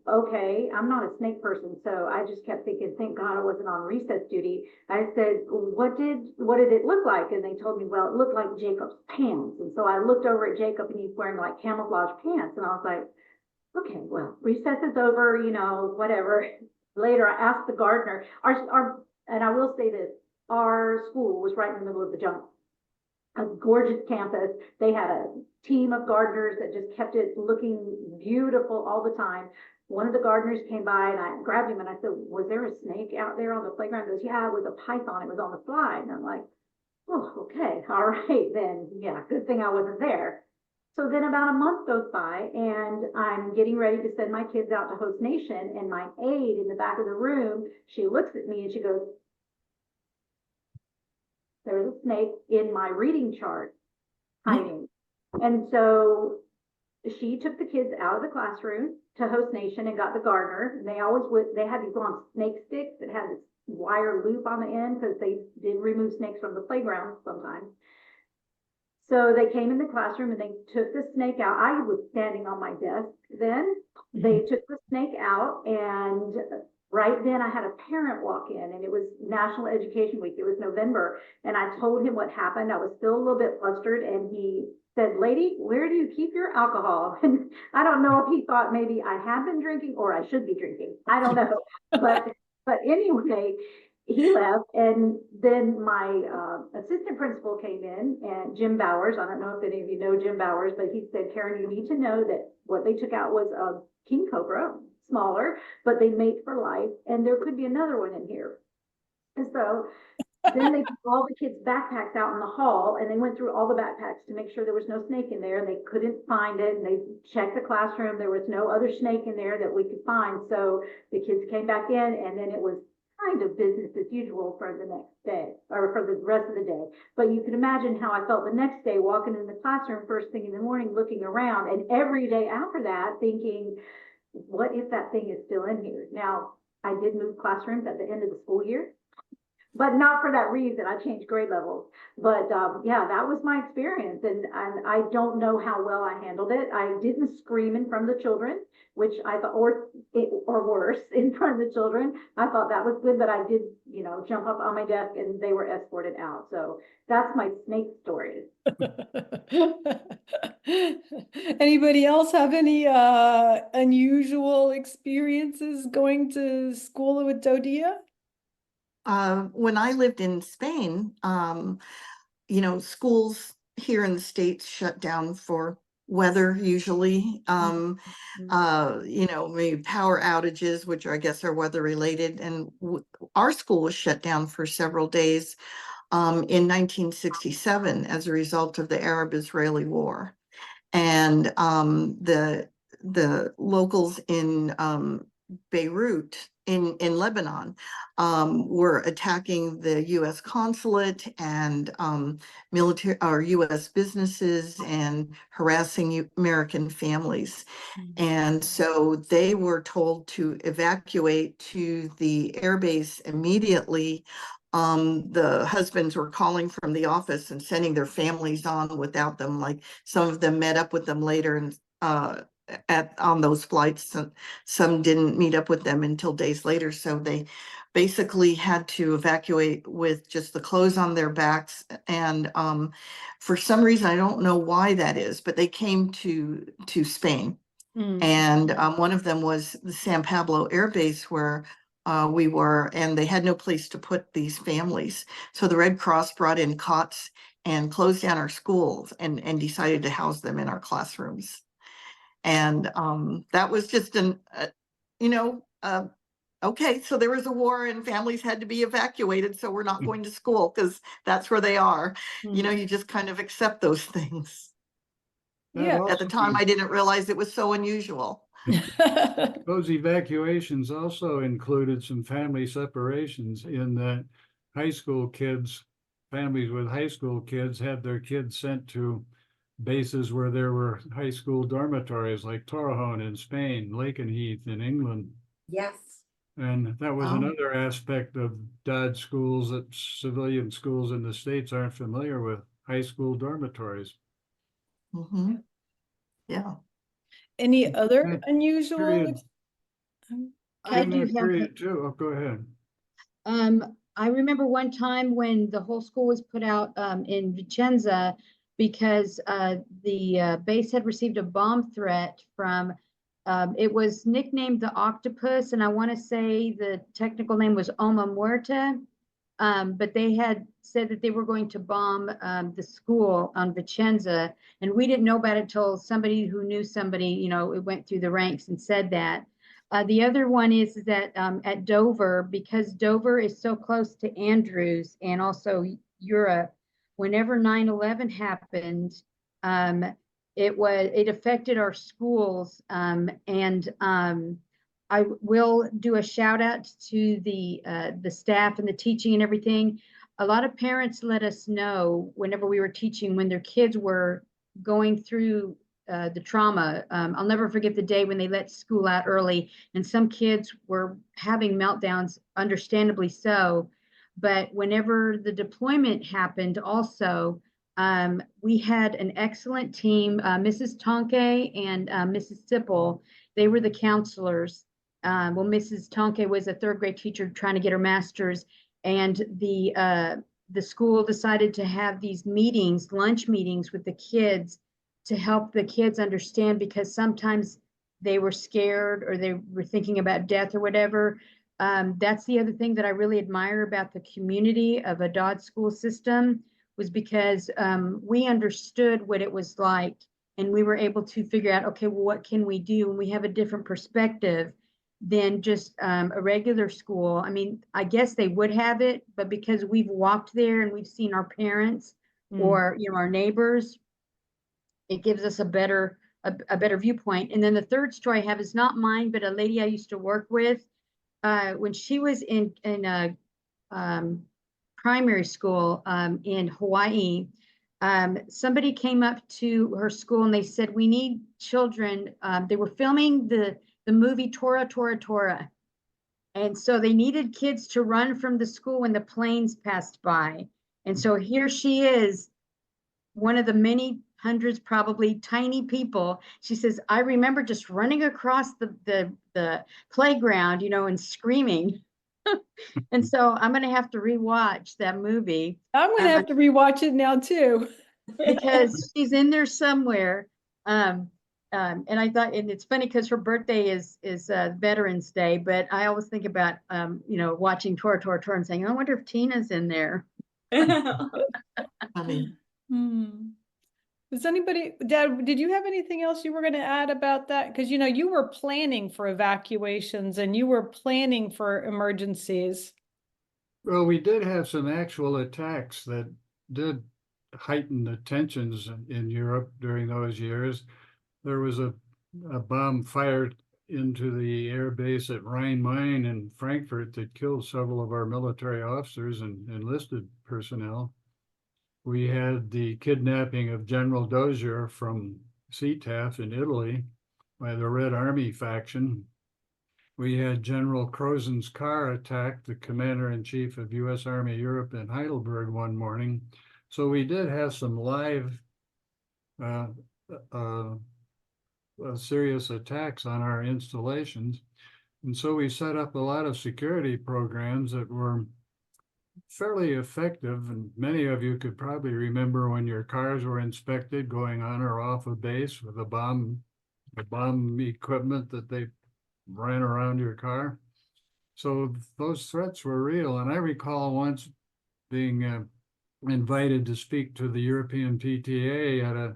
okay. I'm not a snake person," so I just kept thinking, "Thank God I wasn't on recess duty." I said, what did it look like?" And they told me, "Well, it looked like Jacob's pants." And so I looked over at Jacob and he's wearing like camouflage pants. And I was like, okay, well, recess is over, whatever. Later, I asked the gardener, and I will say this, our school was right in the middle of the jungle. A gorgeous campus. They had a team of gardeners that just kept it looking beautiful all the time. One of the gardeners came by and I grabbed him and I said, "Was there a snake out there on the playground?" He goes, "Yeah, it was a python. It was on the slide." And I'm like, okay, all right, then, yeah, good thing I wasn't there. So then about a month goes by and I'm getting ready to send my kids out to Host Nation, and my aide in the back of the room, she looks at me and she goes, there's a snake in my reading chart hiding. And so she took the kids out of the classroom to Host Nation and got the gardener. And they always would, they had these long snake sticks that had this wire loop on the end because they did remove snakes from the playground sometimes. So they came in the classroom and they took the snake out. I was standing on my desk then. They took the snake out, and right then I had a parent walk in, and it was National Education Week. It was November, and I told him what happened. I was still a little bit flustered, and he said, "Lady, where do you keep your alcohol?" And I don't know if he thought maybe I had been drinking or I should be drinking. I don't know. But anyway, he left, and then my assistant principal came in, and Jim Bowers. I don't know if any of you know Jim Bowers, but he said, "Karen, you need to know that what they took out was a king cobra, smaller, but they mate for life, and there could be another one in here." And so then they took all the kids' backpacks out in the hall, and they went through all the backpacks to make sure there was no snake in there, and they couldn't find it. And they checked the classroom. There was no other snake in there that we could find. So the kids came back in, and then it was kind of business as usual for the next day, or for the rest of the day. But you can imagine how I felt the next day, walking in the classroom first thing in the morning, looking around, and every day after that thinking, what if that thing is still in here? Now, I did move classrooms at the end of the school year, but not for that reason. I changed grade levels. But yeah, that was my experience. And I don't know how well I handled it. I didn't scream in front of the children, which I thought, or worse, in front of the children. I thought that was good, but I did, jump up on my desk and they were escorted out. So that's my snake story. Anybody else have any unusual experiences going to school with Dodia? When I lived in Spain, schools here in the States shut down for weather usually. Maybe power outages, which I guess are weather related. And our school was shut down for several days in 1967 as a result of the Arab-Israeli war. And the locals in Beirut in Lebanon were attacking the U.S. consulate and military or U.S. businesses and harassing American families. And so they were told to evacuate to the airbase immediately. The husbands were calling from the office and sending their families on without them. Like some of them met up with them later and on those flights. Some didn't meet up with them until days later. So they basically had to evacuate with just the clothes on their backs. And for some reason, I don't know why that is, but they came to Spain. And one of them was the San Pablo Air Base where we were, and they had no place to put these families. So the Red Cross brought in cots and closed down our schools and decided to house them in our classrooms. And that was just okay, so there was a war and families had to be evacuated, so we're not going to school because that's where they are. You just kind of accept those things. Yeah. At the time, I didn't realize it was so unusual. Those evacuations also included some family separations in that families with high school kids had their kids sent to bases where there were high school dormitories like Torrejon in Spain, Lakenheath in England. Yes. And that was another aspect of Dodds schools that civilian schools in the States aren't familiar with, high school dormitories. Yeah. Any other unusual? Period. I do have. Period too. Oh, go ahead. I remember one time when the whole school was put out in Vicenza because the base had received a bomb threat from, it was nicknamed the Octopus, and I want to say the technical name was Oma Muerta, but they had said that they were going to bomb the school on Vicenza, and we didn't know about it until somebody who knew somebody, it went through the ranks and said that. The other one is that at Dover, because Dover is so close to Andrews and also Europe, whenever 9/11 happened, it affected our schools. I will do a shout out to the staff and the teaching and everything. A lot of parents let us know whenever we were teaching when their kids were going through the trauma. I'll never forget the day when they let school out early and some kids were having meltdowns, understandably so. But whenever the deployment happened also, we had an excellent team, Mrs. Tonke and Mrs. Sipple. They were the counselors. Well, Mrs. Tonke was a third grade teacher trying to get her master's, and the school decided to have these meetings, lunch meetings with the kids to help the kids understand, because sometimes they were scared or they were thinking about death or whatever. That's the other thing that I really admire about the community of a Dodds school system, was because we understood what it was like, and we were able to figure out, okay, well, what can we do? And we have a different perspective than just a regular school. I mean, I guess they would have it, but because we've walked there and we've seen our parents or our neighbors, it gives us a better viewpoint. And then the third story I have is not mine, but a lady I used to work with when she was in primary school in Hawaii. Somebody came up to her school and they said, we need children. They were filming the movie Tora, Tora, Tora. And so they needed kids to run from the school when the planes passed by. And so here she is, one of the many hundreds, probably tiny people. She says, I remember just running across the playground, and screaming. And so I'm going to have to rewatch that movie. I'm going to have to rewatch it now too. Because she's in there somewhere. And I thought, and it's funny because her birthday is Veterans Day, but I always think about, watching Tora, Tora, Tora and saying, I wonder if Tina's in there. Funny. Does anybody, Dad, did you have anything else you were going to add about that? Because, you were planning for evacuations and you were planning for emergencies. Well, we did have some actual attacks that did heighten the tensions in Europe during those years. There was a bomb fired into the air base at Rhein-Main in Frankfurt that killed several of our military officers and enlisted personnel. We had the kidnapping of General Dozier from Città in Italy by the Red Army faction. We had General Crozen's car attack the commander-in-chief of U.S. Army Europe in Heidelberg one morning. So we did have some live serious attacks on our installations. And so we set up a lot of security programs that were fairly effective. And many of you could probably remember when your cars were inspected going on or off a base with the bomb equipment that they ran around your car. So those threats were real. And I recall once being invited to speak to the European PTA at a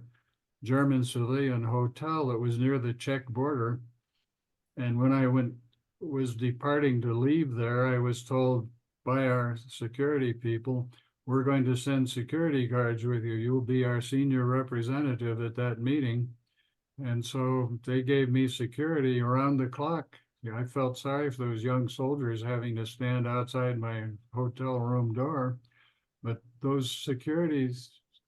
German civilian hotel that was near the Czech border. And when I was departing to leave there, I was told by our security people, we're going to send security guards with you. You'll be our senior representative at that meeting. And so they gave me security around the clock. I felt sorry for those young soldiers having to stand outside my hotel room door, but those security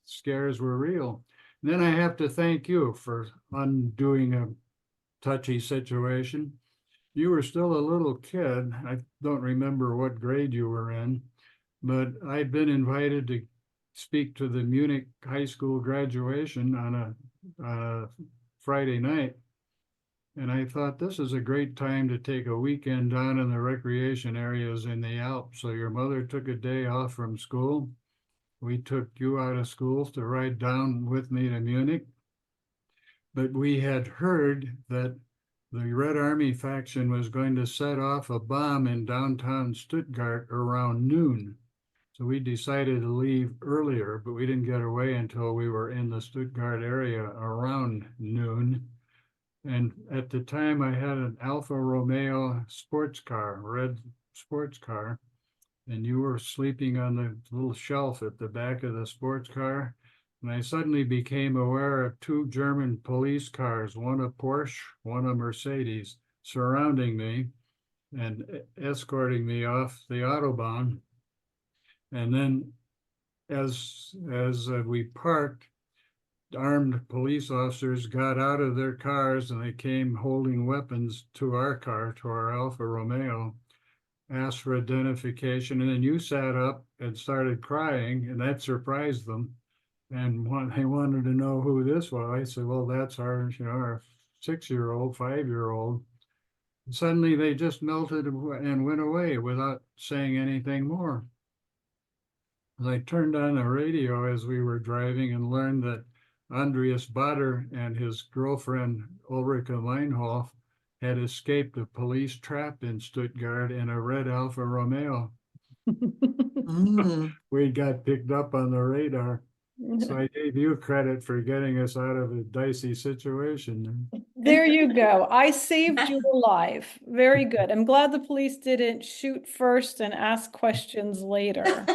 scares were real. And then I have to thank you for undoing a touchy situation. You were still a little kid. I don't remember what grade you were in, but I'd been invited to speak to the Munich high school graduation on a Friday night. And I thought this is a great time to take a weekend down in the recreation areas in the Alps. So your mother took a day off from school. We took you out of school to ride down with me to Munich. But we had heard that the Red Army faction was going to set off a bomb in downtown Stuttgart around noon. So we decided to leave earlier, but we didn't get away until we were in the Stuttgart area around noon. And at the time I had an Alfa Romeo sports car, red sports car. and you were sleeping on the little shelf at the back of the sports car. And I suddenly became aware of two German police cars, one a Porsche, one a Mercedes, surrounding me and escorting me off the Autobahn. And then as we parked, armed police officers got out of their cars and they came holding weapons to our car, to our Alfa Romeo, asked for identification, and then you sat up and started crying, and that surprised them. And they wanted to know who this was. I said, well, that's our, our 6-year-old, 5-year-old. Suddenly they just melted and went away without saying anything more. I turned on the radio as we were driving and learned that Andreas Bader and his girlfriend Ulrika Meinhof had escaped a police trap in Stuttgart in a red Alfa Romeo. Mm. We got picked up on the radar. So I gave you credit for getting us out of a dicey situation. There you go. I saved your life. Very good. I'm glad the police didn't shoot first and ask questions later.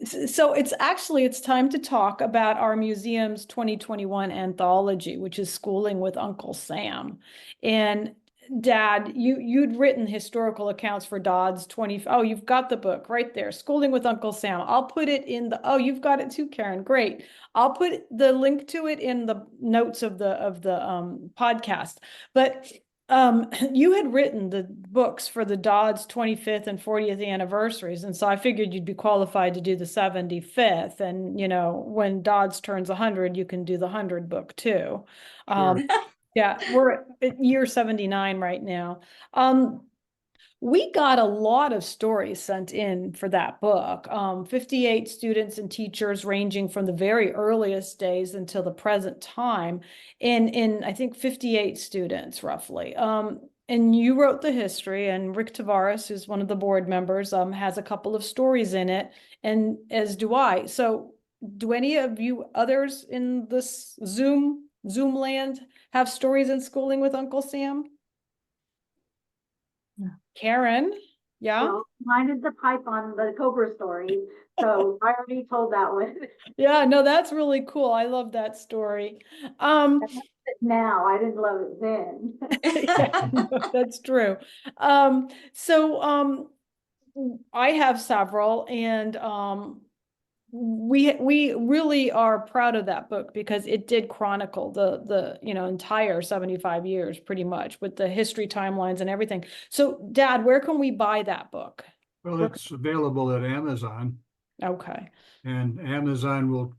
So it's time to talk about our museum's 2021 anthology, which is Schooling with Uncle Sam. And Dad, you'd written historical accounts for Dodds 20. Oh, you've got the book right there, Schooling with Uncle Sam. I'll put it in the, oh, you've got it too, Karen. Great. I'll put the link to it in the notes of the podcast. But you had written the books for the Dodds 25th and 40th anniversaries. And so I figured you'd be qualified to do the 75th. And, when Dodds turns 100, you can do the 100 book too. Sure. Yeah, we're at year 79 right now. We got a lot of stories sent in for that book. 58 students and teachers ranging from the very earliest days until the present time, in I think 58 students roughly. And you wrote the history, and Rick Tavares, who's one of the board members, has a couple of stories in it, and as do I. So do any of you others in this Zoom land have stories in Schooling with Uncle Sam? Yeah. Karen, yeah? Well, mine is the pipe on the Cobra story, so I already told that one. Yeah, no, that's really cool. I love that story. Now, I didn't love it then. Yeah, no, that's true. So I have several, and we really are proud of that book because it did chronicle the entire 75 years pretty much, with the history timelines and everything. So Dad, where can we buy that book? Well, it's available at Amazon, Okay. and Amazon will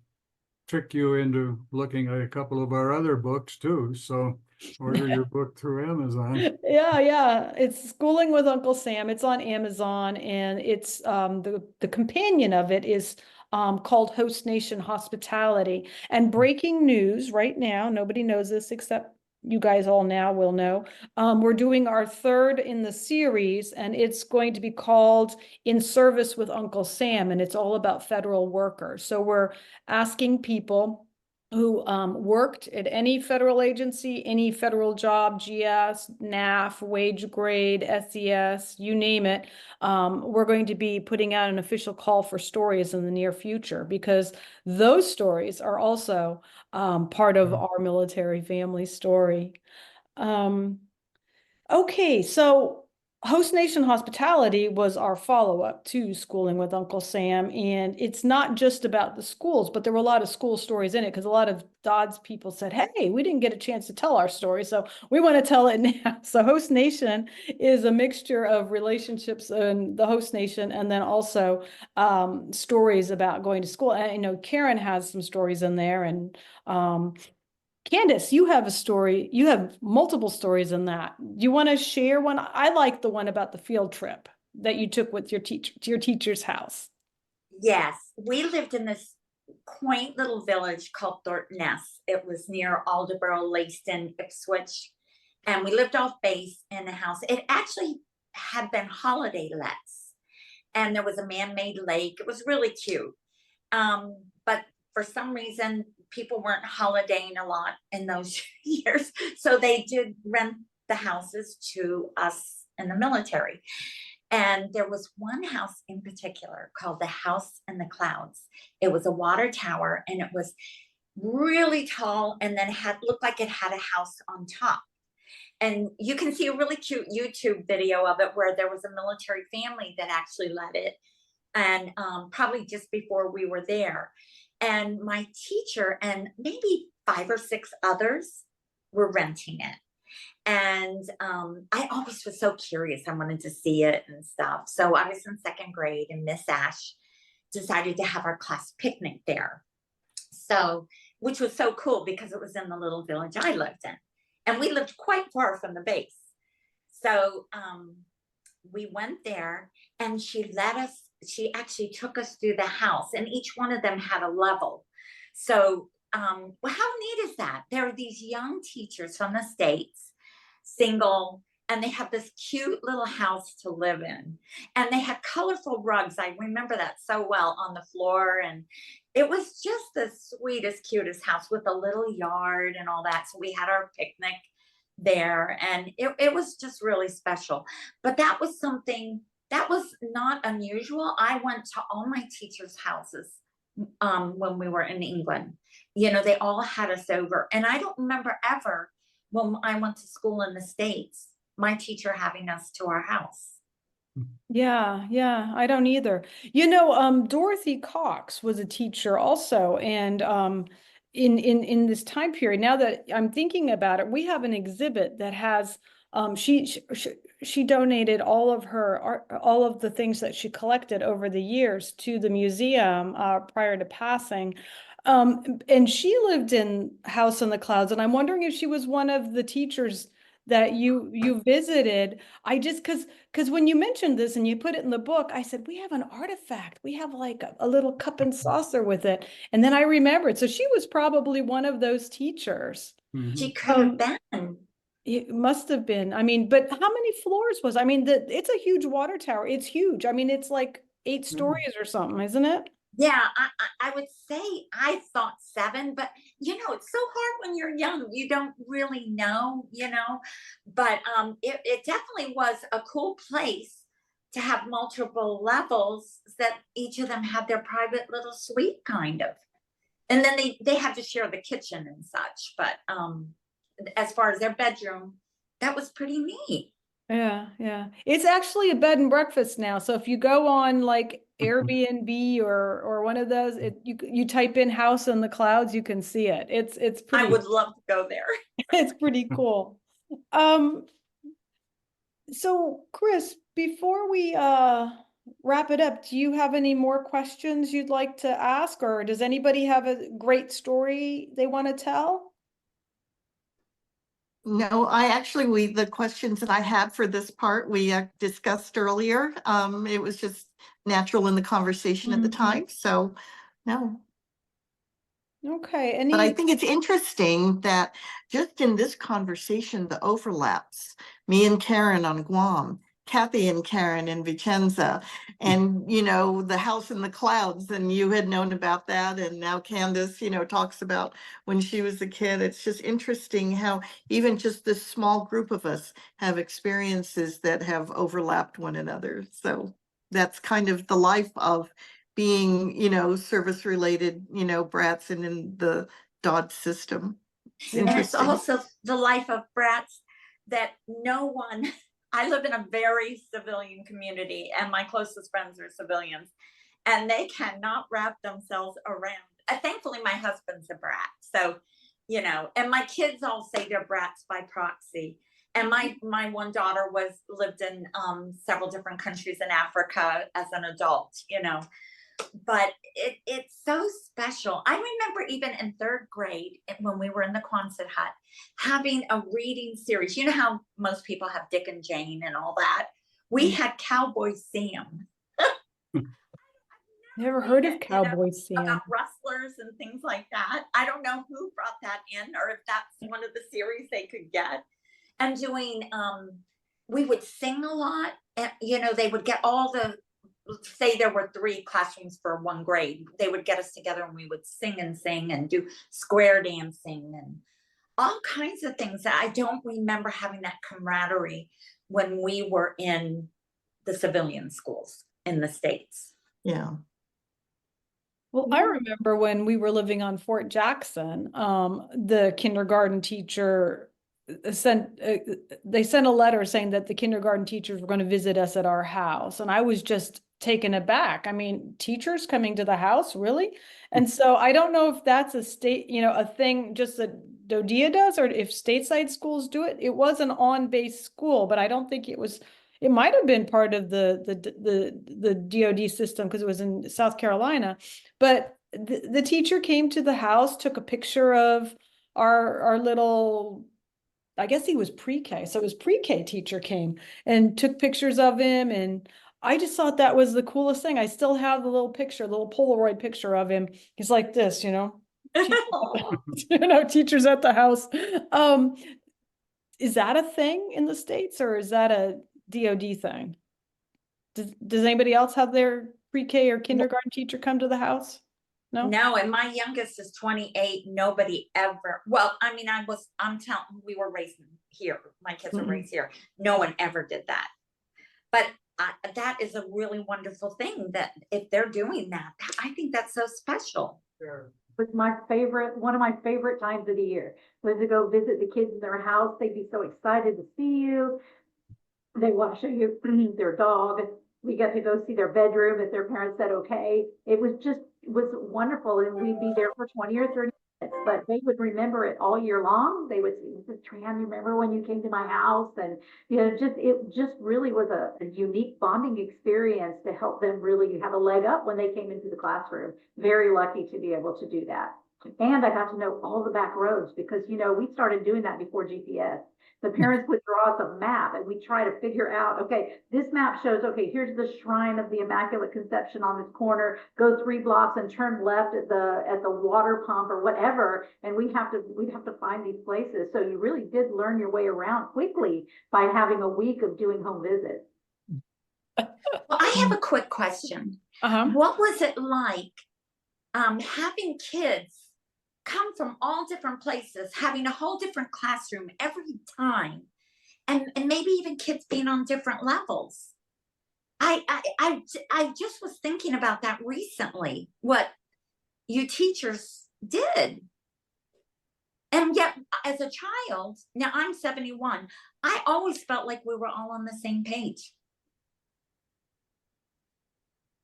trick you into looking at a couple of our other books too. So order your book through Amazon. Yeah. It's Schooling with Uncle Sam. It's on Amazon, and it's the companion of it is called Host Nation Hospitality. And breaking news right now, nobody knows this except you guys all now will know. We're doing our third in the series, and it's going to be called In Service with Uncle Sam, and it's all about federal workers. So we're asking people who worked at any federal agency, any federal job, GS, NAF, wage grade, SES, you name it. We're going to be putting out an official call for stories in the near future, because those stories are also part of our military family story. Okay, so Host Nation Hospitality was our follow-up to Schooling with Uncle Sam, and it's not just about the schools, but there were a lot of school stories in it, because a lot of Dodds people said, hey, we didn't get a chance to tell our story, so we want to tell it now. So Host Nation is a mixture of relationships in the host nation, and then also stories about going to school. And I know Karen has some stories in there, and Candace, you have a story. You have multiple stories in that. Do you want to share one? I like the one about the field trip that you took with your teacher to your teacher's house. Yes, we lived in this quaint little village called Thornton-Ness. It was near Aldeboro, Leiston, Ipswich, and we lived off base in a house. It actually had been holiday lets, and there was a man-made lake. It was really cute, but for some reason, people weren't holidaying a lot in those years, so they did rent the houses to us in the military. And there was one house in particular called the House in the Clouds. It was a water tower, and it was really tall, and then looked like it had a house on top. And you can see a really cute YouTube video of it where there was a military family that actually led it, and probably just before we were there. And my teacher and maybe 5 or 6 others were renting it. And I always was so curious. I wanted to see it and stuff. So I was in 2nd grade, and Miss Ash decided to have our class picnic there. So, which was so cool because it was in the little village I lived in. And we lived quite far from the base. So we went there, and she actually took us through the house, and each one of them had a level. So well, how neat is that? There are these young teachers from the States, single, and they have this cute little house to live in. And they had colorful rugs. I remember that so well, on the floor. And it was just the sweetest, cutest house with a little yard and all that. So we had our picnic there, and it was just really special. But that was something that was not unusual. I went to all my teachers' houses when we were in England. You know, they all had us over. And I don't remember ever, when I went to school in the States, my teacher having us to our house. Yeah, I don't either. Dorothy Cox was a teacher also, and in this time period, now that I'm thinking about it, we have an exhibit that has she donated all of her art, all of the things that she collected over the years to the museum prior to passing. And she lived in House in the Clouds, and I'm wondering if she was one of the teachers that you visited. I just because when you mentioned this and you put it in the book, I said, we have an artifact. We have like a little cup and saucer with it. And then I remembered. So she was probably one of those teachers. She could have been. It must have been. I mean, but how many floors was? I mean, it's a huge water tower. It's huge. I mean, it's like 8 stories or something, isn't it? Yeah, I would say I thought 7, but it's so hard when you're young. You don't really know, but it definitely was a cool place to have multiple levels that each of them had their private little suite kind of. And then they had to share the kitchen and such, but as far as their bedroom, that was pretty neat. Yeah. It's actually a bed and breakfast now. So if you go on like Airbnb or one of those, you type in House in the Clouds, you can see it. It's pretty. I would love to go there. It's pretty cool. So Chris, before we wrap it up, do you have any more questions you'd like to ask, or does anybody have a great story they want to tell? No, the questions that I had for this part, we discussed earlier. It was just natural in the conversation at the time. So, no. Okay. But I think it's interesting that just in this conversation, the overlaps, me and Karen on Guam, Kathy and Karen in Vicenza, and, the House in the Clouds, and you had known about that. And now Candace, talks about when she was a kid. It's just interesting how even just this small group of us have experiences that have overlapped one another. So that's kind of the life of being, service related, Brats and in the Dodds system. It's And it's interesting. also the life of Brats that no one, I live in a very civilian community, and my closest friends are civilians, and they cannot wrap themselves around. Thankfully, my husband's a Brat. So, and my kids all say they're Brats by proxy. And my one daughter lived in several different countries in Africa as an adult, but it's so special. I remember even in 3rd grade, when we were in the Quonset hut, having a reading series. You know how most people have Dick and Jane and all that? We had Cowboy Sam. Never heard of Cowboy Sam. About rustlers and things like that. I don't know who brought that in, or if that's one of the series they could get. And doing, we would sing a lot. And, they would get say there were 3 classrooms for 1 grade. They would get us together, and we would sing and do square dancing and all kinds of things that I don't remember having that camaraderie when we were in the civilian schools in the States. Yeah. Well, I remember when we were living on Fort Jackson, the kindergarten teacher they sent a letter saying that the kindergarten teachers were going to visit us at our house. And I was just taken aback. I mean, teachers coming to the house, really? And so I don't know if that's a state, a thing just that Dodea does, or if stateside schools do it. It was an on-base school, but I don't think it might have been part of the DoD system because it was in South Carolina. But the teacher came to the house, took a picture of our little, I guess he was pre-K. So his pre-K teacher came and took pictures of him. And I just thought that was the coolest thing. I still have the little Polaroid picture of him. He's like this, teachers at the house. Is that a thing in the States, or is that a DoD thing? Does anybody else have their pre-K or kindergarten teacher come to the house? No? No, and my youngest is 28. Nobody ever, well, I mean, we were raised here. My kids were raised here. No one ever did that. But that is a really wonderful thing that if they're doing that, I think that's so special. Sure. Was one of my favorite times of the year was to go visit the kids in their house. They'd be so excited to see you. They want to show you their dog. We got to go see their bedroom if their parents said okay. It was wonderful, and we'd be there for 20 or 30 minutes, but they would remember it all year long. They would say, Mrs. Tran, you remember when you came to my house? And it just really was a unique bonding experience to help them really have a leg up when they came into the classroom. Very lucky to be able to do that. And I got to know all the back roads because, we started doing that before GPS. The parents would draw us a map and we try to figure out, okay, this map shows, okay, here's the shrine of the Immaculate Conception on this corner, go 3 blocks and turn left at the water pump or whatever. And we'd have to find these places. So you really did learn your way around quickly by having a week of doing home visits. Well, I have a quick question. What was it like having kids come from all different places, having a whole different classroom every time, and maybe even kids being on different levels? I just was thinking about that recently, what you teachers did. And yet, as a child, now I'm 71, I always felt like we were all on the same page.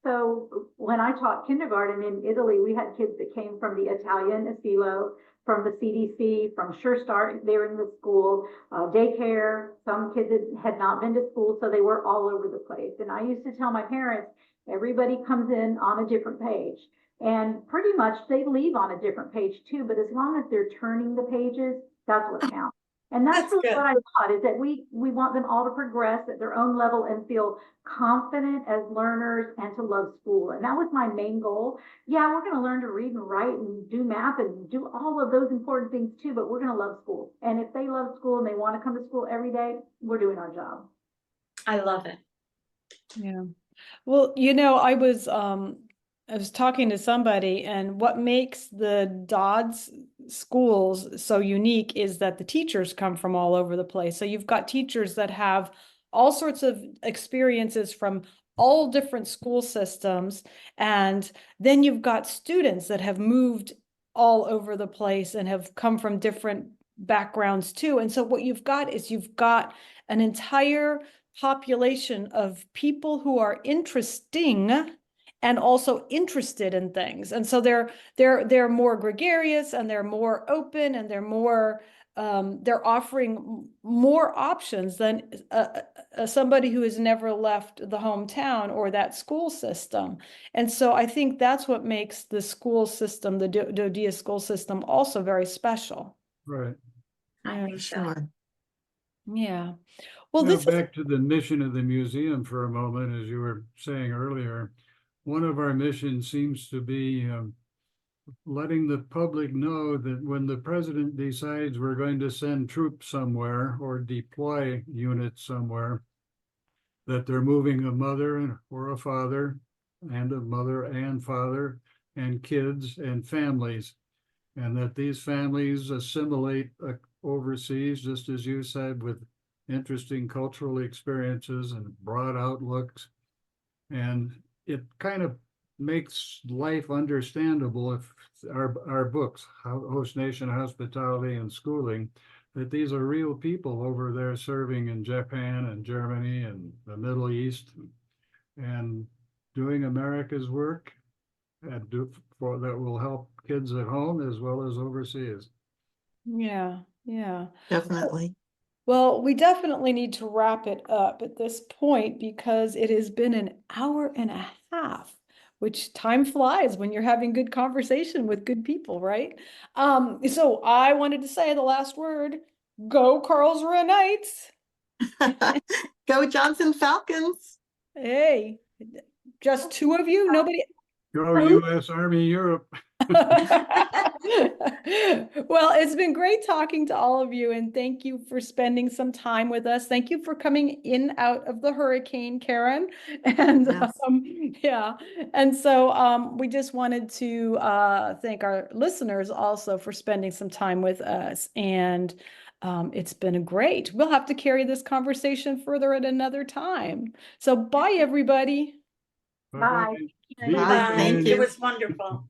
So when I taught kindergarten in Italy, we had kids that came from the Italian asilo, from the CDC, from Sure Start. They were in the school, daycare. Some kids had not been to school, so they were all over the place. And I used to tell my parents, everybody comes in on a different page. And pretty much they leave on a different page too, but as long as they're turning the pages, that's what counts. And that's what I thought, is that we want them all to progress at their own level and feel confident as learners and to love school. And that was my main goal. Yeah, we're going to learn to read and write and do math and do all of those important things too, but we're going to love school. And if they love school and they want to come to school every day, we're doing our job. I love it. Yeah. Well, I was talking to somebody, and what makes the Dodds schools so unique is that the teachers come from all over the place. So you've got teachers that have all sorts of experiences from all different school systems. And then you've got students that have moved all over the place and have come from different backgrounds too. And so what you've got is an entire population of people who are interesting and also interested in things. And so they're more gregarious, and they're more open, and they're offering more options than somebody who has never left the hometown or that school system. And so I think that's what makes the school system, the Dodea school system, also very special. Right. I think so. Sure. Yeah. Well, Now, back to the mission of the museum for a moment, as you were saying earlier. One of our missions seems to be letting the public know that when the president decides we're going to send troops somewhere or deploy units somewhere, that they're moving a mother or a father, and a mother and father, and kids and families, and that these families assimilate overseas, just as you said, with interesting cultural experiences and broad outlooks. And it kind of makes life understandable if our books, Host Nation Hospitality and Schooling, that these are real people over there serving in Japan and Germany and the Middle East and doing America's work and that will help kids at home as well as overseas. Yeah, yeah. Definitely. Well, we definitely need to wrap it up at this point because it has been an hour and a half, which time flies when you're having good conversation with good people, right? So I wanted to say the last word, go Karlsruhe Knights. Go Johnson Falcons. Hey, just two of you, nobody. Go U.S. Army Europe. Well, it's been great talking to all of you, and thank you for spending some time with us. Thank you for coming in out of the hurricane, Karen. And Yes. yeah, and so we just wanted to thank our listeners also for spending some time with us. And it's been great. We'll have to carry this conversation further at another time. So bye, everybody. Bye. Be Bye. good. Thank It you. was wonderful.